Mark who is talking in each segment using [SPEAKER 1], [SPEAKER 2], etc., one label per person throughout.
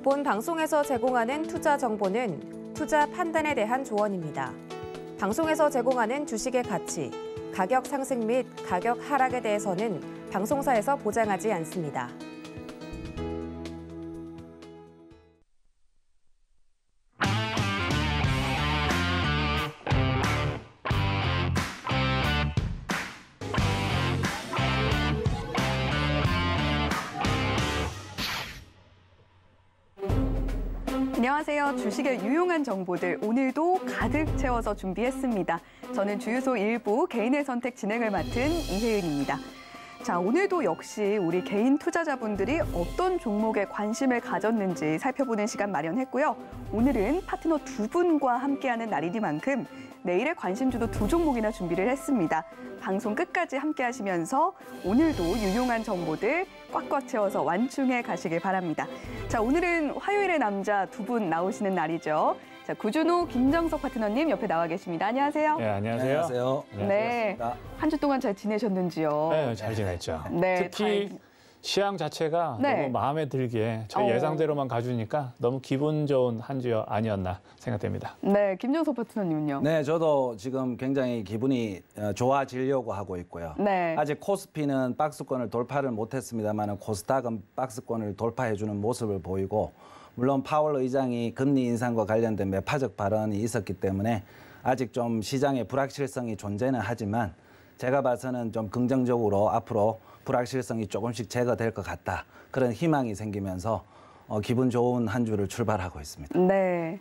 [SPEAKER 1] 본 방송에서 제공하는 투자 정보는 투자 판단에 대한 조언입니다. 방송에서 제공하는 주식의 가치, 가격 상승 및 가격 하락에 대해서는 방송사에서 보장하지 않습니다.
[SPEAKER 2] 안녕하세요. 주식의 유용한 정보들 오늘도 가득 채워서 준비했습니다. 저는 주유소 1부 개인의 선택 진행을 맡은 이혜은입니다. 자, 오늘도 역시 우리 개인 투자자분들이 어떤 종목에 관심을 가졌는지 살펴보는 시간 마련했고요. 오늘은 파트너 두 분과 함께하는 날이니만큼 내일의 관심주도 두 종목이나 준비를 했습니다. 방송 끝까지 함께 하시면서 오늘도 유용한 정보들 꽉꽉 채워서 완충해 가시길 바랍니다. 자, 오늘은 화요일의 남자 두 분 나오시는 날이죠. 자, 구준호, 김정석 파트너님 옆에 나와 계십니다. 안녕하세요.
[SPEAKER 3] 네, 안녕하세요.
[SPEAKER 4] 안녕하세요.
[SPEAKER 2] 네, 한 주 동안 잘 지내셨는지요?
[SPEAKER 3] 네, 잘 지냈죠.
[SPEAKER 2] 네,
[SPEAKER 3] 특히 시황 자체가
[SPEAKER 2] 네.
[SPEAKER 3] 너무 마음에 들게 저희 예상대로만 가주니까 너무 기분 좋은 한 주 아니었나 생각됩니다.
[SPEAKER 2] 네, 김정석 파트너님은요?
[SPEAKER 4] 네, 저도 지금 굉장히 기분이 좋아지려고 하고 있고요.
[SPEAKER 2] 네.
[SPEAKER 4] 아직 코스피는 박스권을 돌파를 못했습니다만 코스닥은 박스권을 돌파해주는 모습을 보이고, 물론 파월 의장이 금리 인상과 관련된 매파적 발언이 있었기 때문에 아직 좀 시장의 불확실성이 존재는 하지만 제가 봐서는 좀 긍정적으로 앞으로 불확실성이 조금씩 제거될 것 같다. 그런 희망이 생기면서 기분 좋은 한 주를 출발하고 있습니다.
[SPEAKER 2] 네.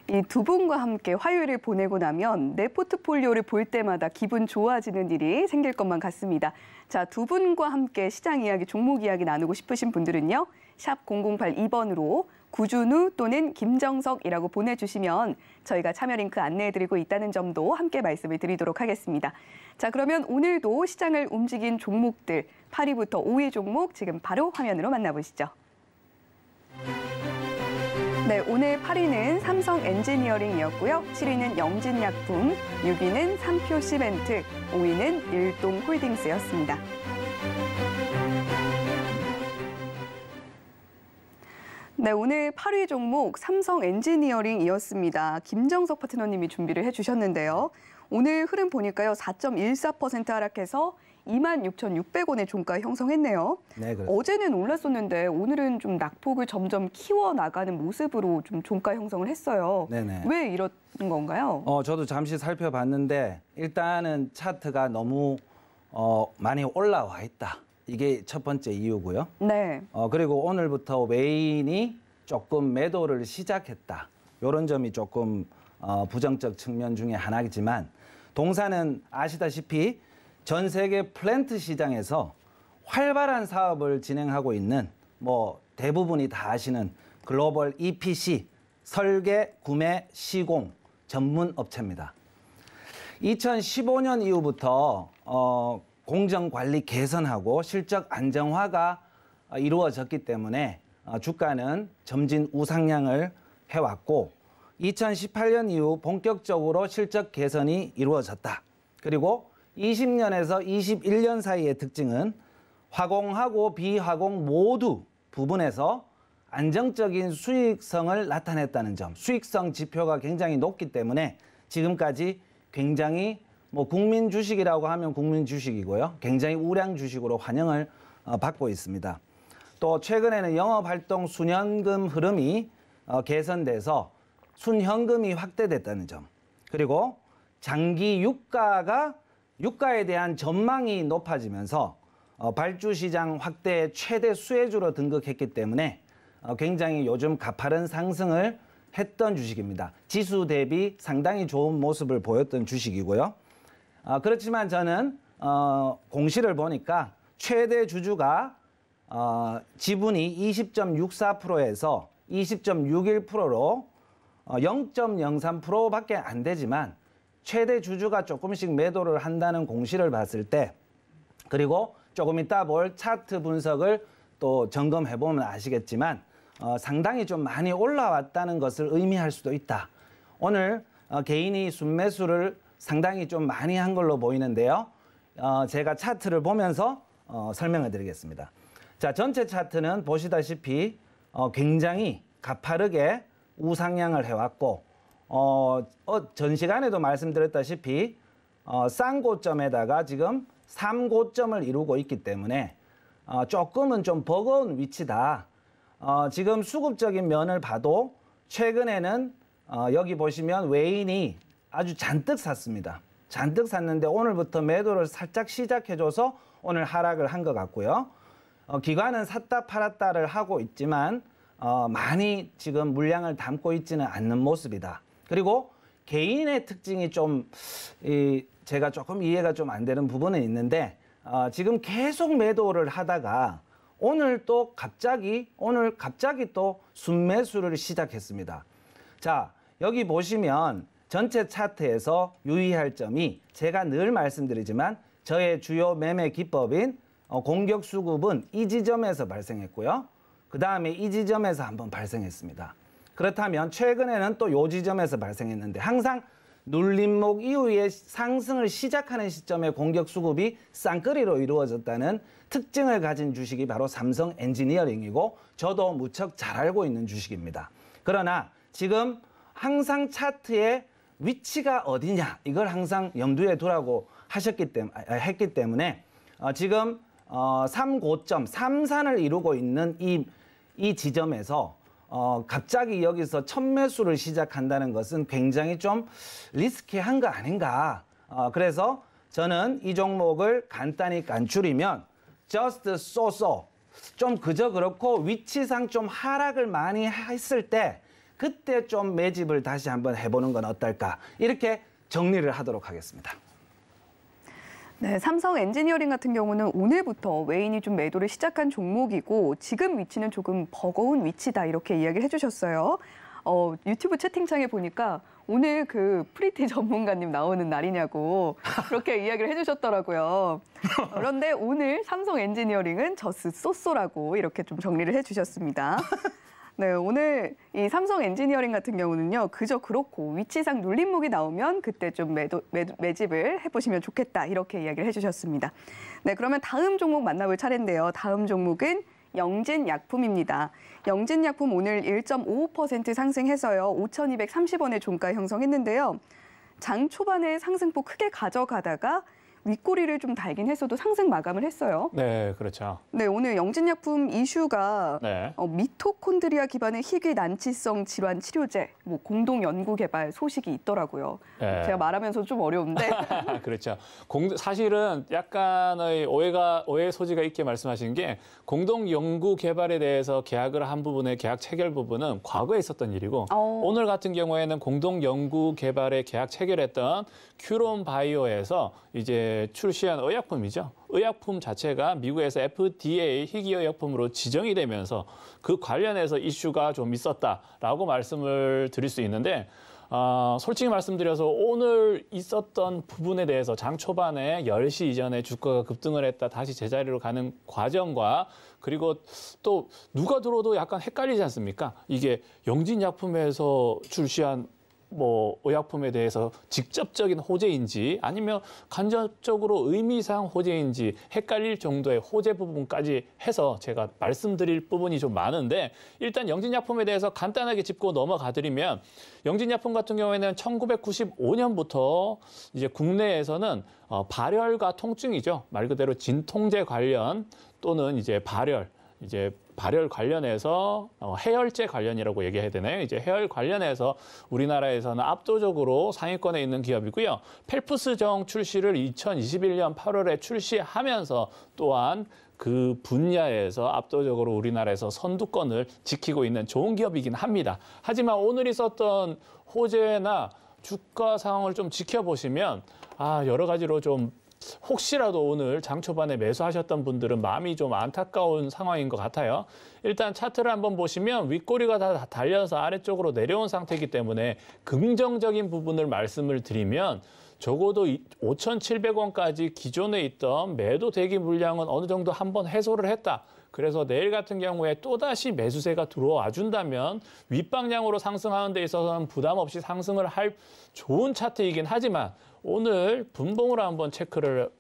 [SPEAKER 2] 이 두 분과 함께 화요일을 보내고 나면 내 포트폴리오를 볼 때마다 기분 좋아지는 일이 생길 것만 같습니다. 자, 두 분과 함께 시장 이야기, 종목 이야기 나누고 싶으신 분들은요. 샵 0082번으로 구준우 또는 김정석이라고 보내주시면 저희가 참여 링크 안내해드리고 있다는 점도 함께 말씀을 드리도록 하겠습니다. 자, 그러면 오늘도 시장을 움직인 종목들 8위부터 5위 종목 지금 바로 화면으로 만나보시죠. 네, 오늘 8위는 삼성 엔지니어링이었고요. 7위는 영진약품, 6위는 삼표시멘트, 5위는 일동홀딩스였습니다. 네, 오늘 8위 종목 삼성 엔지니어링이었습니다. 김정석 파트너님이 준비를 해주셨는데요. 오늘 흐름 보니까요, 4.14% 하락해서 26,600원의 종가 형성했네요.
[SPEAKER 4] 네, 그렇습니다.
[SPEAKER 2] 어제는 올랐었는데 오늘은 좀 낙폭을 점점 키워나가는 모습으로 좀 종가 형성을 했어요.
[SPEAKER 4] 네네.
[SPEAKER 2] 왜 이런 건가요?
[SPEAKER 4] 저도 잠시 살펴봤는데 일단은 차트가 너무 많이 올라와 있다. 이게 첫 번째 이유고요.
[SPEAKER 2] 네.
[SPEAKER 4] 그리고 오늘부터 외인이 조금 매도를 시작했다. 이런 점이 조금 부정적 측면 중에 하나이지만, 동사는 아시다시피 전 세계 플랜트 시장에서 활발한 사업을 진행하고 있는 대부분이 다 아시는 글로벌 EPC, 설계, 구매, 시공 전문 업체입니다. 2015년 이후부터 공정관리 개선하고 실적 안정화가 이루어졌기 때문에 주가는 점진 우상향을 해왔고, 2018년 이후 본격적으로 실적 개선이 이루어졌다. 그리고 20년에서 21년 사이의 특징은 화공하고 비화공 모두 부분에서 안정적인 수익성을 나타냈다는 점, 수익성 지표가 굉장히 높기 때문에 지금까지 굉장히 국민 주식이라고 하면 국민 주식이고요. 굉장히 우량 주식으로 환영을 받고 있습니다. 또 최근에는 영업활동 순현금 흐름이 개선돼서 순현금이 확대됐다는 점, 그리고 장기 유가에 대한 전망이 높아지면서 발주시장 확대의 최대 수혜주로 등극했기 때문에 굉장히 요즘 가파른 상승을 했던 주식입니다. 지수 대비 상당히 좋은 모습을 보였던 주식이고요. 그렇지만 저는 공시를 보니까 최대 주주가 지분이 20.64%에서 20.61%로 0.03%밖에 안 되지만 최대 주주가 조금씩 매도를 한다는 공시를 봤을 때, 그리고 조금 이따 볼 차트 분석을 또 점검해 보면 아시겠지만 상당히 좀 많이 올라왔다는 것을 의미할 수도 있다. 오늘 개인이 순매수를 상당히 좀 많이 한 걸로 보이는데요. 제가 차트를 보면서 설명을 드리겠습니다. 자, 전체 차트는 보시다시피 굉장히 가파르게 우상향을 해왔고 전 시간에도 말씀드렸다시피 싼 고점에다가 지금 3고점을 이루고 있기 때문에 조금은 좀 버거운 위치다. 지금 수급적인 면을 봐도 최근에는 여기 보시면 외인이 아주 잔뜩 샀습니다. 잔뜩 샀는데 오늘부터 매도를 살짝 시작해줘서 오늘 하락을 한 것 같고요. 기관은 샀다 팔았다를 하고 있지만 많이 지금 물량을 담고 있지는 않는 모습이다. 그리고 개인의 특징이 좀 제가 조금 이해가 좀 안 되는 부분은 있는데 지금 계속 매도를 하다가 오늘 갑자기 또 순매수를 시작했습니다. 자, 여기 보시면 전체 차트에서 유의할 점이 제가 늘 말씀드리지만 저의 주요 매매 기법인 공격 수급은 이 지점에서 발생했고요. 그 다음에 이 지점에서 한번 발생했습니다. 그렇다면 최근에는 또 이 지점에서 발생했는데 항상 눌림목 이후에 상승을 시작하는 시점에 공격 수급이 쌍끌이로 이루어졌다는 특징을 가진 주식이 바로 삼성 엔지니어링이고 저도 무척 잘 알고 있는 주식입니다. 그러나 지금 항상 차트의 위치가 어디냐 이걸 항상 염두에 두라고 했기 때문에 지금 3고점, 3산을 이루고 있는 이 지점에서 갑자기 여기서 첫 매수를 시작한다는 것은 굉장히 좀 리스키한 거 아닌가. 그래서 저는 이 종목을 간단히 간추리면 just so 좀 그저 그렇고 위치상 좀 하락을 많이 했을 때 그때 좀 매집을 다시 한번 해보는 건 어떨까. 이렇게 정리를 하도록 하겠습니다.
[SPEAKER 2] 네, 삼성 엔지니어링 같은 경우는 오늘부터 외인이 좀 매도를 시작한 종목이고 지금 위치는 조금 버거운 위치다 이렇게 이야기를 해주셨어요. 유튜브 채팅창에 보니까 오늘 그 프리티 전문가님 나오는 날이냐고 그렇게 이야기를 해주셨더라고요. 그런데 오늘 삼성 엔지니어링은 저스 쏘쏘라고 이렇게 좀 정리를 해주셨습니다. 네, 오늘 이 삼성 엔지니어링 같은 경우는요, 그저 그렇고 위치상 눌림목이 나오면 그때 좀 매집을 해보시면 좋겠다 이렇게 이야기를 해주셨습니다. 네, 그러면 다음 종목 만나볼 차례인데요. 다음 종목은 영진약품입니다. 영진약품 오늘 1.55% 상승해서요, 5,230원의 종가 형성했는데요. 장 초반에 상승폭 크게 가져가다가 윗꼬리를 좀 달긴 했어도 상승 마감을 했어요.
[SPEAKER 3] 네, 그렇죠.
[SPEAKER 2] 네, 오늘 영진약품 이슈가
[SPEAKER 3] 네.
[SPEAKER 2] 미토콘드리아 기반의 희귀 난치성 질환 치료제 공동 연구 개발 소식이 있더라고요.
[SPEAKER 3] 네.
[SPEAKER 2] 제가 말하면서 좀 어려운데.
[SPEAKER 3] 그렇죠. 사실은 약간의 오해 소지가 있게 말씀하신 게 공동 연구 개발에 대해서 계약을 한 부분의 계약 체결 부분은 과거에 있었던 일이고 오늘 같은 경우에는 공동 연구 개발에 계약 체결했던 큐론 바이오에서 이제 출시한 의약품이죠. 의약품 자체가 미국에서 FDA 희귀의약품으로 지정이 되면서 그 관련해서 이슈가 좀 있었다라고 말씀을 드릴 수 있는데 솔직히 말씀드려서 오늘 있었던 부분에 대해서 장 초반에 10시 이전에 주가가 급등을 했다 다시 제자리로 가는 과정과 그리고 또 누가 들어도 약간 헷갈리지 않습니까? 이게 영진약품에서 출시한 의약품에 대해서 직접적인 호재인지 아니면 간접적으로 의미상 호재인지 헷갈릴 정도의 호재 부분까지 해서 제가 말씀드릴 부분이 좀 많은데 일단 영진약품에 대해서 간단하게 짚고 넘어가드리면 영진약품 같은 경우에는 1995년부터 이제 국내에서는 발열과 통증이죠. 말 그대로 진통제 관련 또는 이제 발열 관련해서 해열제 관련이라고 얘기해야 되나요? 이제 해열 관련해서 우리나라에서는 압도적으로 상위권에 있는 기업이고요. 펠프스정 출시를 2021년 8월에 출시하면서 또한 그 분야에서 압도적으로 우리나라에서 선두권을 지키고 있는 좋은 기업이긴 합니다. 하지만 오늘 있었던 호재나 주가 상황을 좀 지켜보시면 여러 가지로 좀 혹시라도 오늘 장 초반에 매수하셨던 분들은 마음이 좀 안타까운 상황인 것 같아요. 일단 차트를 한번 보시면 윗꼬리가 다 달려서 아래쪽으로 내려온 상태이기 때문에 긍정적인 부분을 말씀을 드리면 적어도 5,700원까지 기존에 있던 매도 대기 물량은 어느 정도 한번 해소를 했다. 그래서 내일 같은 경우에 또다시 매수세가 들어와 준다면 윗방향으로 상승하는 데 있어서는 부담 없이 상승을 할 좋은 차트이긴 하지만 오늘 분봉으로 한번 체크를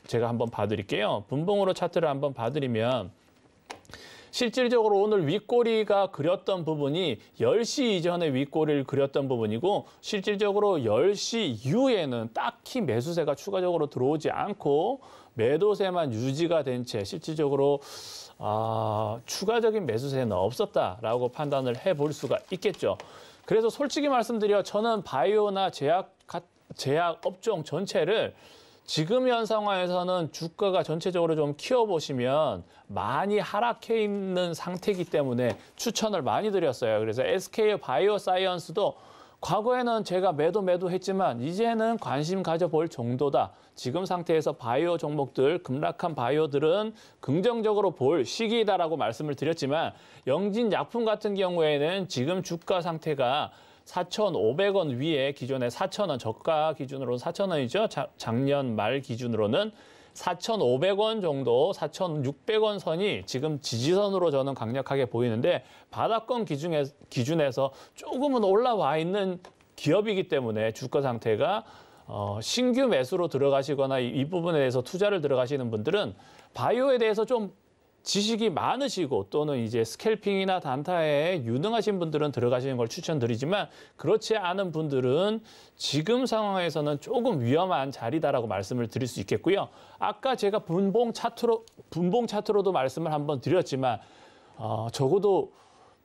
[SPEAKER 3] 제가 한번 봐드릴게요. 분봉으로 차트를 한번 봐드리면 실질적으로 오늘 윗꼬리가 그렸던 부분이 10시 이전에 윗꼬리를 그렸던 부분이고 실질적으로 10시 이후에는 딱히 매수세가 추가적으로 들어오지 않고 매도세만 유지가 된 채 실질적으로 추가적인 매수세는 없었다라고 판단을 해볼 수가 있겠죠. 그래서 솔직히 말씀드려 저는 바이오나 제약 업종 전체를 지금 현 상황에서는 주가가 전체적으로 좀 키워보시면 많이 하락해 있는 상태이기 때문에 추천을 많이 드렸어요. 그래서 SK 바이오사이언스도 과거에는 제가 매도했지만 이제는 관심 가져볼 정도다. 지금 상태에서 바이오 종목들, 급락한 바이오들은 긍정적으로 볼 시기이다라고 말씀을 드렸지만 영진약품 같은 경우에는 지금 주가 상태가 4,500원 위에 기존에 4,000원 저가 기준으로 4,000원이죠. 작년 말 기준으로는 4,500원 정도, 4,600원 선이 지금 지지선으로 저는 강력하게 보이는데 바닥권 기준에서 조금은 올라와 있는 기업이기 때문에 주가 상태가 신규 매수로 들어가시거나 이 부분에 대해서 투자를 들어가시는 분들은 바이오에 대해서 좀 지식이 많으시고 또는 이제 스캘핑이나 단타에 유능하신 분들은 들어가시는 걸 추천드리지만 그렇지 않은 분들은 지금 상황에서는 조금 위험한 자리다라고 말씀을 드릴 수 있겠고요. 아까 제가 분봉 차트로도 말씀을 한번 드렸지만 적어도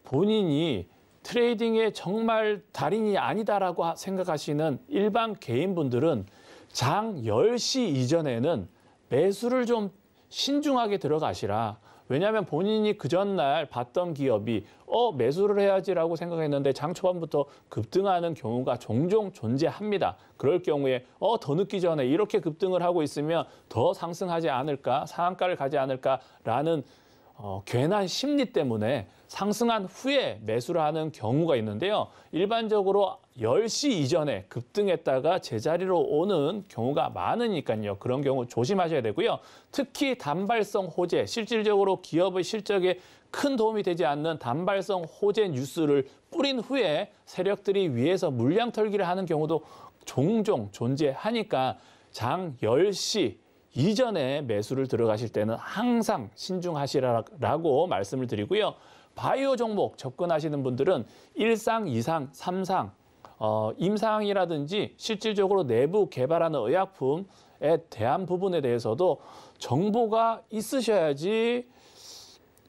[SPEAKER 3] 본인이 트레이딩에 정말 달인이 아니다라고 생각하시는 일반 개인분들은 장 10시 이전에는 매수를 좀 신중하게 들어가시라. 왜냐하면 본인이 그 전날 봤던 기업이 매수를 해야지라고 생각했는데 장 초반부터 급등하는 경우가 종종 존재합니다. 그럴 경우에 더 늦기 전에 이렇게 급등을 하고 있으면 더 상승하지 않을까, 상한가를 가지 않을까라는 괜한 심리 때문에 상승한 후에 매수를 하는 경우가 있는데요. 일반적으로 10시 이전에 급등했다가 제자리로 오는 경우가 많으니까요. 그런 경우 조심하셔야 되고요. 특히 단발성 호재, 실질적으로 기업의 실적에 큰 도움이 되지 않는 단발성 호재 뉴스를 뿌린 후에 세력들이 위에서 물량 털기를 하는 경우도 종종 존재하니까 장 10시 이전에 매수를 들어가실 때는 항상 신중하시라고 말씀을 드리고요. 바이오 종목 접근하시는 분들은 1상, 2상, 3상, 임상이라든지 실질적으로 내부 개발하는 의약품에 대한 부분에 대해서도 정보가 있으셔야지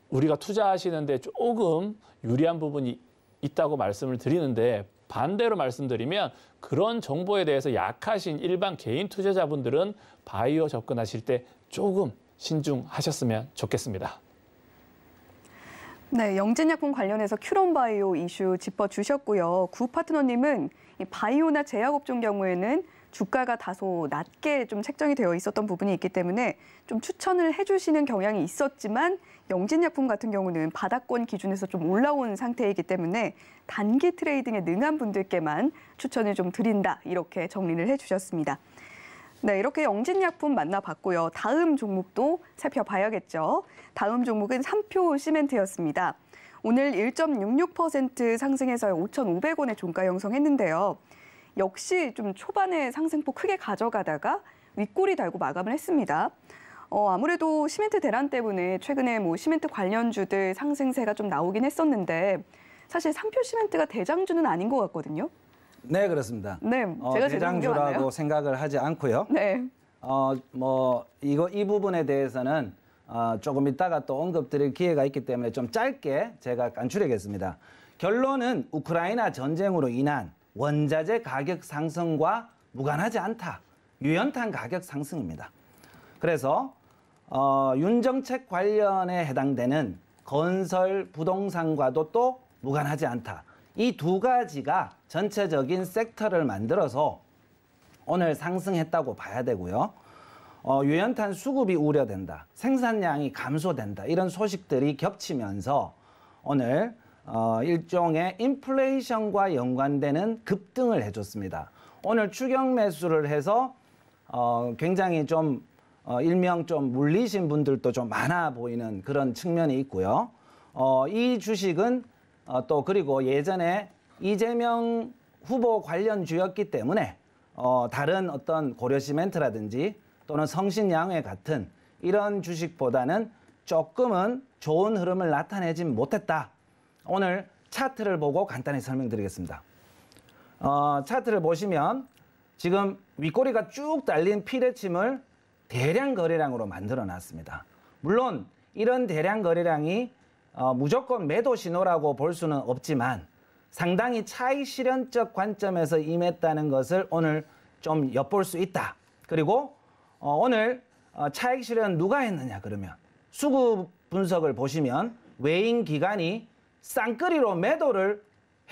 [SPEAKER 3] 우리가 투자하시는데 조금 유리한 부분이 있다고 말씀을 드리는데 반대로 말씀드리면 그런 정보에 대해서 약하신 일반 개인 투자자분들은 바이오 접근하실 때 조금 신중하셨으면 좋겠습니다.
[SPEAKER 2] 네, 영진약품 관련해서 큐런바이오 이슈 짚어주셨고요. 구 파트너님은 이 바이오나 제약업종 경우에는 주가가 다소 낮게 좀 책정이 되어 있었던 부분이 있기 때문에 좀 추천을 해주시는 경향이 있었지만 영진약품 같은 경우는 바닥권 기준에서 좀 올라온 상태이기 때문에 단기 트레이딩에 능한 분들께만 추천을 좀 드린다 이렇게 정리를 해주셨습니다. 네, 이렇게 영진약품 만나봤고요. 다음 종목도 살펴봐야겠죠. 다음 종목은 삼표 시멘트였습니다. 오늘 1.66% 상승해서 5,500원의 종가 형성했는데요. 역시 좀 초반에 상승폭 크게 가져가다가 윗꼬리 달고 마감을 했습니다. 아무래도 시멘트 대란 때문에 최근에 시멘트 관련주들 상승세가 좀 나오긴 했었는데 사실 삼표 시멘트가 대장주는 아닌 것 같거든요.
[SPEAKER 4] 네, 그렇습니다.
[SPEAKER 2] 네, 제가
[SPEAKER 4] 대장주라고 생각을 하지 않고요.
[SPEAKER 2] 네.
[SPEAKER 4] 이 부분에 대해서는 조금 이따가 또 언급드릴 기회가 있기 때문에 좀 짧게 제가 간추리겠습니다. 결론은 우크라이나 전쟁으로 인한 원자재 가격 상승과 무관하지 않다. 유연탄 가격 상승입니다. 그래서 윤정책 관련에 해당되는 건설, 부동산과도 또 무관하지 않다. 이 두 가지가 전체적인 섹터를 만들어서 오늘 상승했다고 봐야 되고요. 유연탄 수급이 우려된다. 생산량이 감소된다. 이런 소식들이 겹치면서 오늘 일종의 인플레이션과 연관되는 급등을 해줬습니다. 오늘 추격 매수를 해서 굉장히 좀 일명 좀 물리신 분들도 좀 많아 보이는 그런 측면이 있고요. 이 주식은 또 그리고 예전에 이재명 후보 관련주였기 때문에 다른 어떤 고려시멘트라든지 또는 성신양회 같은 이런 주식보다는 조금은 좋은 흐름을 나타내지 못했다. 오늘 차트를 보고 간단히 설명드리겠습니다. 차트를 보시면 지금 윗꼬리가 쭉 달린 피레침을 대량 거래량으로 만들어 놨습니다. 물론 이런 대량 거래량이 무조건 매도 신호라고 볼 수는 없지만 상당히 차익 실현적 관점에서 임했다는 것을 오늘 좀 엿볼 수 있다. 그리고 오늘 차익 실현 누가 했느냐 그러면 수급 분석을 보시면 외인 기관이 쌍끌이로 매도를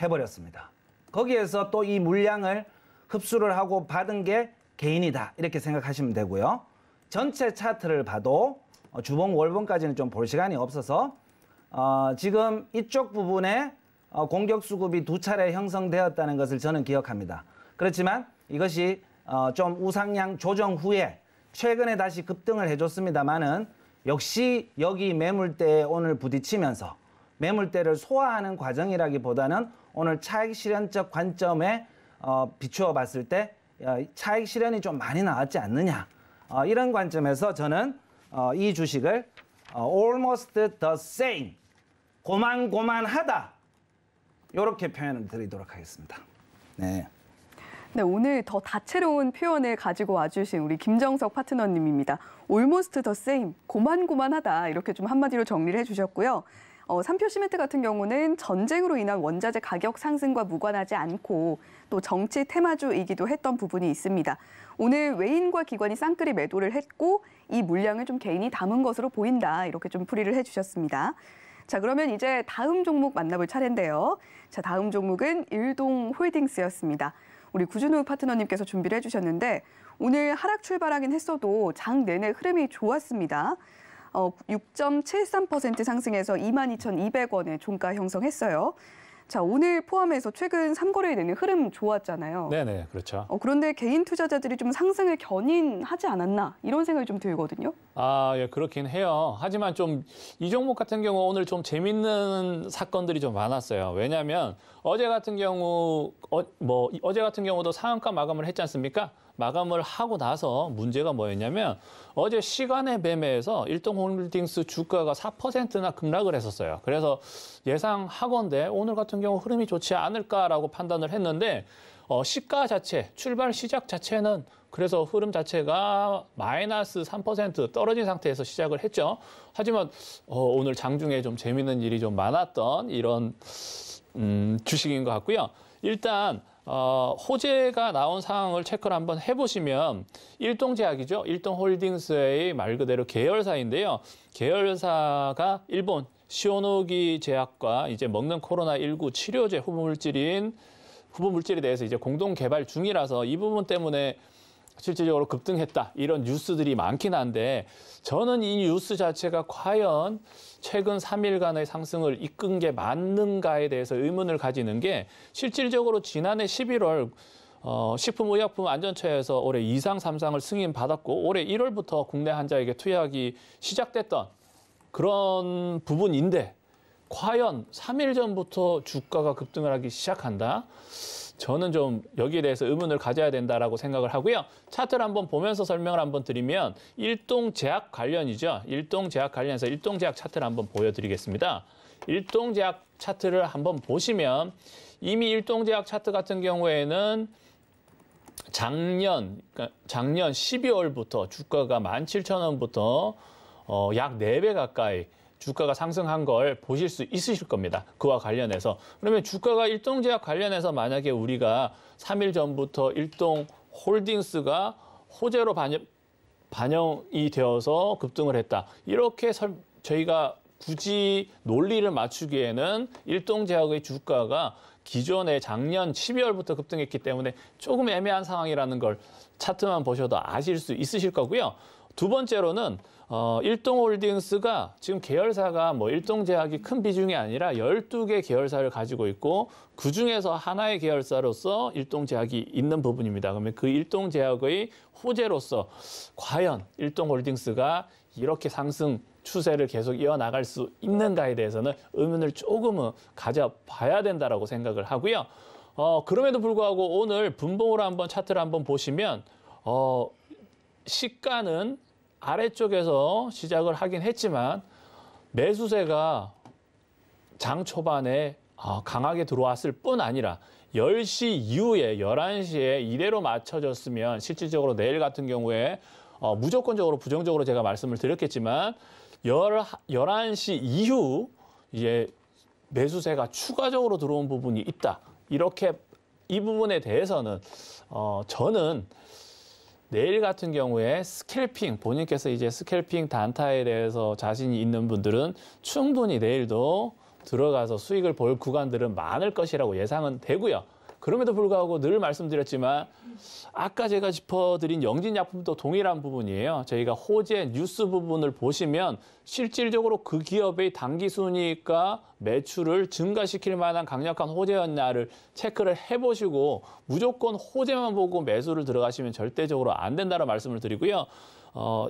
[SPEAKER 4] 해버렸습니다. 거기에서 또 이 물량을 흡수를 하고 받은 게 개인이다 이렇게 생각하시면 되고요. 전체 차트를 봐도 주봉 월봉까지는 좀 볼 시간이 없어서 지금 이쪽 부분에 공격 수급이 2차례 형성되었다는 것을 저는 기억합니다. 그렇지만 이것이 좀 우상향 조정 후에 최근에 다시 급등을 해줬습니다만은 역시 여기 매물대에 오늘 부딪히면서 매물대를 소화하는 과정이라기보다는 오늘 차익 실현적 관점에 비추어 봤을 때 차익 실현이 좀 많이 나왔지 않느냐 이런 관점에서 저는 이 주식을 almost the same 고만고만하다 이렇게 표현을 드리도록 하겠습니다. 네.
[SPEAKER 2] 네, 오늘 더 다채로운 표현을 가지고 와주신 우리 김정석 파트너님입니다. almost the same, 고만고만하다 이렇게 좀 한마디로 정리를 해주셨고요. 3표 시멘트 같은 경우는 전쟁으로 인한 원자재 가격 상승과 무관하지 않고 또 정치 테마주이기도 했던 부분이 있습니다. 오늘 외인과 기관이 쌍끌이 매도를 했고 이 물량을 좀 개인이 담은 것으로 보인다 이렇게 좀 풀이를 해주셨습니다. 자, 그러면 이제 다음 종목 만나볼 차례인데요. 자, 다음 종목은 일동홀딩스였습니다. 우리 구준우 파트너님께서 준비를 해주셨는데 오늘 하락 출발하긴 했어도 장 내내 흐름이 좋았습니다. 6.73% 상승해서 22,200원의 종가 형성했어요. 자, 오늘 포함해서 최근 3거래일 내내 흐름 좋았잖아요.
[SPEAKER 3] 네네, 그렇죠.
[SPEAKER 2] 그런데 개인 투자자들이 좀 상승을 견인하지 않았나 이런 생각이 좀 들거든요.
[SPEAKER 3] 예, 그렇긴 해요. 하지만 좀 이 종목 같은 경우 오늘 좀 재밌는 사건들이 좀 많았어요. 왜냐하면 어제 같은 경우도 상한가 마감을 했지 않습니까? 마감을 하고 나서 문제가 뭐였냐면 어제 시간의 매매에서 일동홀딩스 주가가 4%나 급락을 했었어요. 그래서 예상하건대 오늘 같은 경우 흐름이 좋지 않을까라고 판단을 했는데 시가 자체, 출발 시작 자체는 그래서 흐름 자체가 마이너스 3% 떨어진 상태에서 시작을 했죠. 하지만 오늘 장중에 좀 재밌는 일이 좀 많았던 이런 주식인 것 같고요. 일단 호재가 나온 상황을 체크를 한번 해보시면 일동제약이죠. 일동홀딩스의 말 그대로 계열사인데요. 계열사가 일본 시오노기 제약과 이제 먹는 코로나19 치료제 후보물질에 대해서 이제 공동 개발 중이라서 이 부분 때문에 실질적으로 급등했다 이런 뉴스들이 많긴 한데 저는 이 뉴스 자체가 과연 최근 3일간의 상승을 이끈 게 맞는가에 대해서 의문을 가지는 게 실질적으로 지난해 11월 식품의약품안전처에서 올해 2상, 3상을 승인받았고 올해 1월부터 국내 환자에게 투약이 시작됐던 그런 부분인데 과연 3일 전부터 주가가 급등을 하기 시작한다? 저는 좀 여기에 대해서 의문을 가져야 된다라고 생각을 하고요. 차트를 한번 보면서 설명을 한번 드리면 일동제약 관련이죠. 일동제약 관련해서 일동제약 차트를 한번 보여드리겠습니다. 일동제약 차트를 한번 보시면 이미 일동제약 차트 같은 경우에는 작년 12월부터 주가가 17,000원부터 약 4배 가까이 주가가 상승한 걸 보실 수 있으실 겁니다. 그와 관련해서. 그러면 주가가 일동제약 관련해서 만약에 우리가 3일 전부터 일동홀딩스가 호재로 반영이 되어서 급등을 했다. 이렇게 저희가 굳이 논리를 맞추기에는 일동제약의 주가가 기존에 작년 12월부터 급등했기 때문에 조금 애매한 상황이라는 걸 차트만 보셔도 아실 수 있으실 거고요. 두 번째로는 일동홀딩스가 지금 계열사가 일동제약이 큰 비중이 아니라 12개 계열사를 가지고 있고 그중에서 하나의 계열사로서 일동제약이 있는 부분입니다. 그러면 그 일동제약의 호재로서 과연 일동홀딩스가 이렇게 상승 추세를 계속 이어나갈 수 있는가에 대해서는 의문을 조금은 가져봐야 된다라고 생각을 하고요. 그럼에도 불구하고 오늘 분봉으로 한번 차트를 한번 보시면 시가는 아래쪽에서 시작을 하긴 했지만 매수세가 장 초반에 강하게 들어왔을 뿐 아니라 10시 이후에 11시에 이대로 맞춰졌으면 실질적으로 내일 같은 경우에 무조건적으로 부정적으로 제가 말씀을 드렸겠지만 11시 이후 이제 매수세가 추가적으로 들어온 부분이 있다. 이렇게 이 부분에 대해서는 저는 내일 같은 경우에 스캘핑, 본인께서 이제 스캘핑 단타에 대해서 자신이 있는 분들은 충분히 내일도 들어가서 수익을 볼 구간들은 많을 것이라고 예상은 되고요. 그럼에도 불구하고 늘 말씀드렸지만 아까 제가 짚어드린 영진약품도 동일한 부분이에요. 저희가 호재 뉴스 부분을 보시면 실질적으로 그 기업의 당기순이익과 매출을 증가시킬 만한 강력한 호재였냐를 체크를 해보시고 무조건 호재만 보고 매수를 들어가시면 절대적으로 안 된다는 말씀을 드리고요.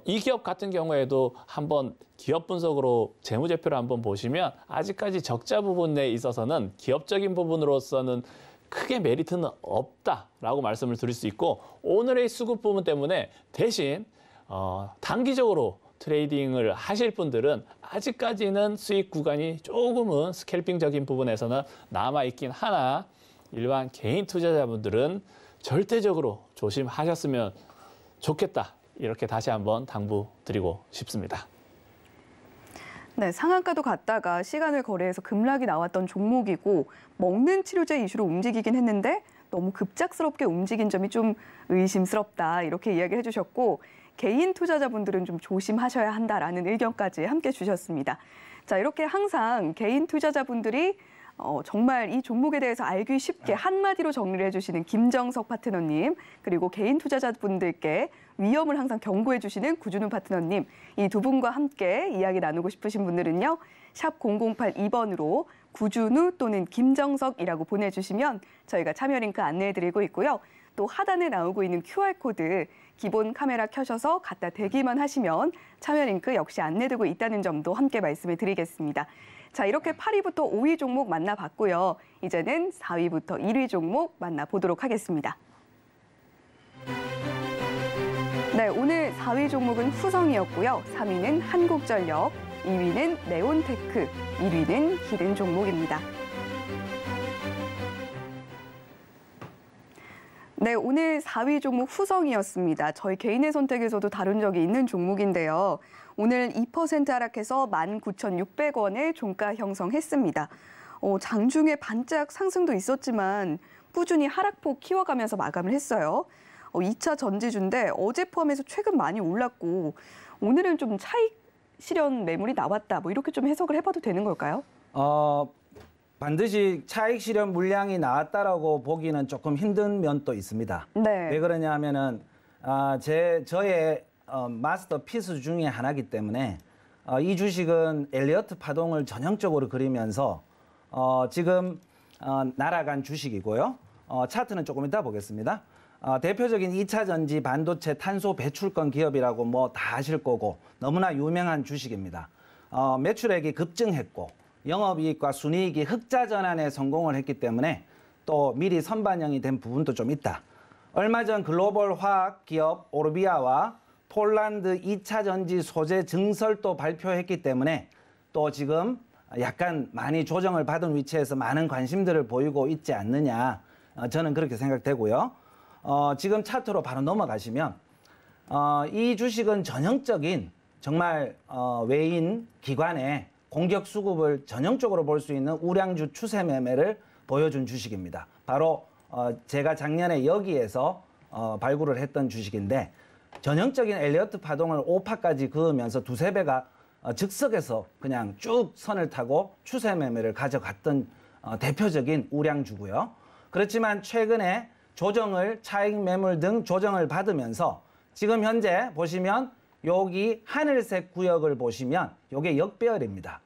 [SPEAKER 3] 이 기업 같은 경우에도 한번 기업 분석으로 재무제표를 한번 보시면 아직까지 적자 부분에 있어서는 기업적인 부분으로서는 크게 메리트는 없다라고 말씀을 드릴 수 있고 오늘의 수급 부분 때문에 대신 단기적으로 트레이딩을 하실 분들은 아직까지는 수익 구간이 조금은 스캘핑적인 부분에서는 남아있긴 하나 일반 개인 투자자분들은 절대적으로 조심하셨으면 좋겠다. 이렇게 다시 한번 당부드리고 싶습니다.
[SPEAKER 2] 네, 상한가도 갔다가 시간을 거래해서 급락이 나왔던 종목이고 먹는 치료제 이슈로 움직이긴 했는데 너무 급작스럽게 움직인 점이 좀 의심스럽다 이렇게 이야기를 해주셨고 개인 투자자분들은 좀 조심하셔야 한다라는 의견까지 함께 주셨습니다. 자, 이렇게 항상 개인 투자자분들이 정말 이 종목에 대해서 알기 쉽게 한마디로 정리를 해주시는 김정석 파트너님 그리고 개인 투자자분들께 위험을 항상 경고해 주시는 구준우 파트너님 이 두 분과 함께 이야기 나누고 싶으신 분들은요. 샵 0082번으로 구준우 또는 김정석이라고 보내주시면 저희가 참여 링크 안내해드리고 있고요. 또 하단에 나오고 있는 QR코드 기본 카메라 켜셔서 갖다 대기만 하시면 참여 링크 역시 안내되고 있다는 점도 함께 말씀을 드리겠습니다. 자, 이렇게 8위부터 5위 종목 만나봤고요. 이제는 4위부터 1위 종목 만나보도록 하겠습니다. 네, 오늘 4위 종목은 후성이었고요. 3위는 한국전력, 2위는 네온테크, 1위는 히든 종목입니다. 네, 오늘 4위 종목 후성이었습니다. 저희 개인의 선택에서도 다룬 적이 있는 종목인데요. 오늘 2% 하락해서 19,600원에 종가 형성했습니다. 장중에 반짝 상승도 있었지만 꾸준히 하락폭 키워가면서 마감을 했어요. 2차 전지주인데 어제 포함해서 최근 많이 올랐고 오늘은 좀 차익 실현 매물이 나왔다. 뭐 이렇게 좀 해석을 해봐도 되는 걸까요?
[SPEAKER 4] 반드시 차익 실현 물량이 나왔다라고 보기는 조금 힘든 면도 있습니다.
[SPEAKER 2] 네.
[SPEAKER 4] 왜 그러냐 하면은 저의 마스터 피스 중에 하나이기 때문에 이 주식은 엘리어트 파동을 전형적으로 그리면서 지금 날아간 주식이고요. 차트는 조금 이따 보겠습니다. 대표적인 2차 전지 반도체 탄소 배출권 기업이라고 뭐 다 아실 거고 너무나 유명한 주식입니다. 매출액이 급증했고 영업이익과 순이익이 흑자 전환에 성공을 했기 때문에 또 미리 선반영이 된 부분도 좀 있다. 얼마 전 글로벌 화학 기업 오르비아와 폴란드 2차 전지 소재 증설도 발표했기 때문에 또 지금 약간 많이 조정을 받은 위치에서 많은 관심들을 보이고 있지 않느냐. 저는 그렇게 생각되고요. 지금 차트로 바로 넘어가시면 이 주식은 전형적인 정말 외인 기관의 공격 수급을 전형적으로 볼 수 있는 우량주 추세 매매를 보여준 주식입니다. 바로 제가 작년에 여기에서 발굴을 했던 주식인데 전형적인 엘리어트 파동을 5파까지 그으면서 두세 배가 즉석에서 그냥 쭉 선을 타고 추세 매매를 가져갔던 대표적인 우량주고요. 그렇지만 최근에 조정을 차익 매물 등 조정을 받으면서 지금 현재 보시면 여기 하늘색 구역을 보시면 이게 역배열입니다.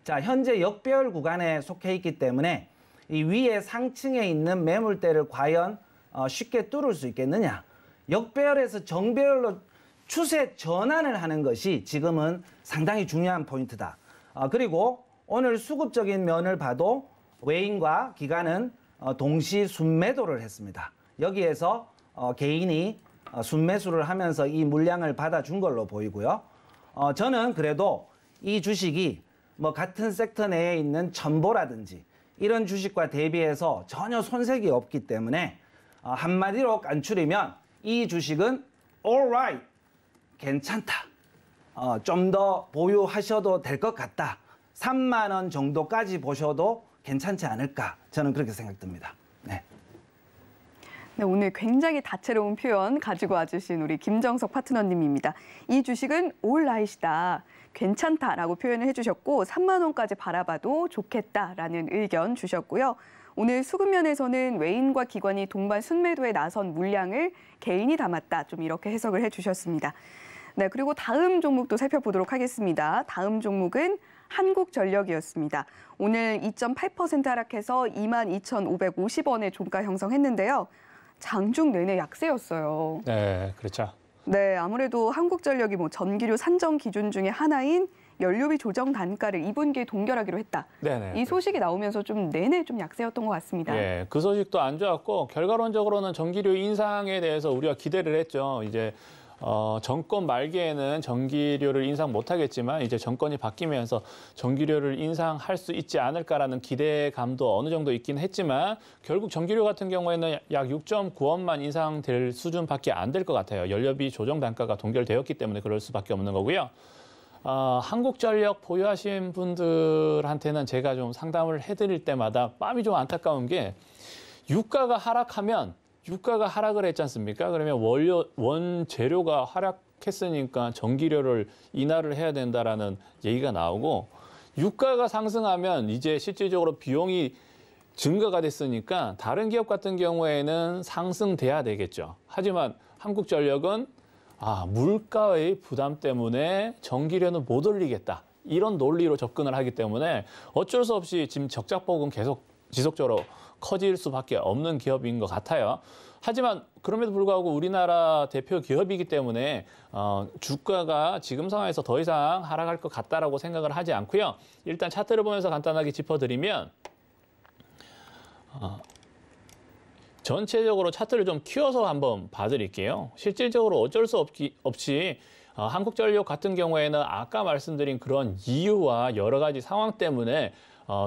[SPEAKER 4] 자, 현재 역배열 구간에 속해 있기 때문에 이 위에 상층에 있는 매물대를 과연 쉽게 뚫을 수 있겠느냐. 역배열에서 정배열로 추세 전환을 하는 것이 지금은 상당히 중요한 포인트다. 그리고 오늘 수급적인 면을 봐도 외인과 기관은 동시 순매도를 했습니다. 여기에서 개인이 순매수를 하면서 이 물량을 받아준 걸로 보이고요. 저는 그래도 이 주식이 뭐 같은 섹터 내에 있는 첨보라든지 이런 주식과 대비해서 전혀 손색이 없기 때문에 한마디로 깐추리면 이 주식은 alright, 괜찮다. 좀 더 보유하셔도 될 것 같다. 3만 원 정도까지 보셔도 괜찮지 않을까. 저는 그렇게 생각됩니다. 네.
[SPEAKER 2] 네, 오늘 굉장히 다채로운 표현 가지고 와주신 우리 김정석 파트너님입니다. 이 주식은 올라이시다, 괜찮다라고 표현을 해주셨고 3만 원까지 바라봐도 좋겠다라는 의견 주셨고요. 오늘 수급면에서는 외인과 기관이 동반 순매도에 나선 물량을 개인이 담았다, 좀 이렇게 해석을 해주셨습니다. 네, 그리고 다음 종목도 살펴보도록 하겠습니다. 다음 종목은 한국전력이었습니다. 오늘 2.8% 하락해서 22,550원의 종가 형성했는데요. 장중 내내 약세였어요.
[SPEAKER 3] 네, 그렇죠.
[SPEAKER 2] 네, 아무래도 한국전력이 뭐 전기료 산정 기준 중에 하나인 연료비 조정 단가를 2분기에 동결하기로 했다.
[SPEAKER 3] 네네.
[SPEAKER 2] 이 소식이 나오면서 좀 내내 좀 약세였던 것 같습니다.
[SPEAKER 3] 예, 그 소식도 안 좋았고 결과론적으로는 전기료 인상에 대해서 우리가 기대를 했죠. 이제 정권 말기에는 전기료를 인상 못하겠지만 이제 정권이 바뀌면서 전기료를 인상할 수 있지 않을까라는 기대감도 어느 정도 있긴 했지만 결국 전기료 같은 경우에는 약 6.9원만 인상될 수준밖에 안 될 것 같아요. 연료비 조정 단가가 동결되었기 때문에 그럴 수밖에 없는 거고요. 한국전력 보유하신 분들한테는 제가 좀 상담을 해드릴 때마다 마음이 좀 안타까운 게 유가가 하락을 했지 않습니까? 그러면 원재료가 하락했으니까 전기료를 인하를 해야 된다라는 얘기가 나오고 유가가 상승하면 이제 실질적으로 비용이 증가가 됐으니까 다른 기업 같은 경우에는 상승돼야 되겠죠. 하지만 한국전력은 물가의 부담 때문에 전기료는 못 올리겠다. 이런 논리로 접근을 하기 때문에 어쩔 수 없이 지금 적자폭은 계속 지속적으로 커질 수밖에 없는 기업인 것 같아요. 하지만 그럼에도 불구하고 우리나라 대표 기업이기 때문에 주가가 지금 상황에서 더 이상 하락할 것 같다라고 생각을 하지 않고요. 일단 차트를 보면서 간단하게 짚어드리면 전체적으로 차트를 좀 키워서 한번 봐드릴게요. 실질적으로 어쩔 수 없이 한국전력 같은 경우에는 아까 말씀드린 그런 이유와 여러 가지 상황 때문에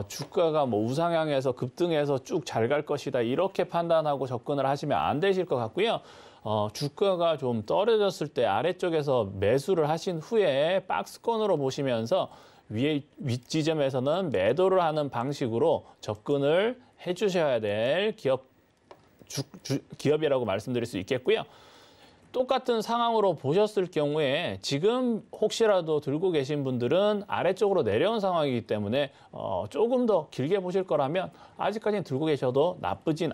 [SPEAKER 3] 주가가 뭐 우상향해서 급등해서 쭉 잘 갈 것이다 이렇게 판단하고 접근을 하시면 안 되실 것 같고요. 주가가 좀 떨어졌을 때 아래쪽에서 매수를 하신 후에 박스권으로 보시면서 윗지점에서는 매도를 하는 방식으로 접근을 해주셔야 될 기업이라고 말씀드릴 수 있겠고요. 똑같은 상황으로 보셨을 경우에 지금 혹시라도 들고 계신 분들은 아래쪽으로 내려온 상황이기 때문에 조금 더 길게 보실 거라면 아직까지는 들고 계셔도 나쁘진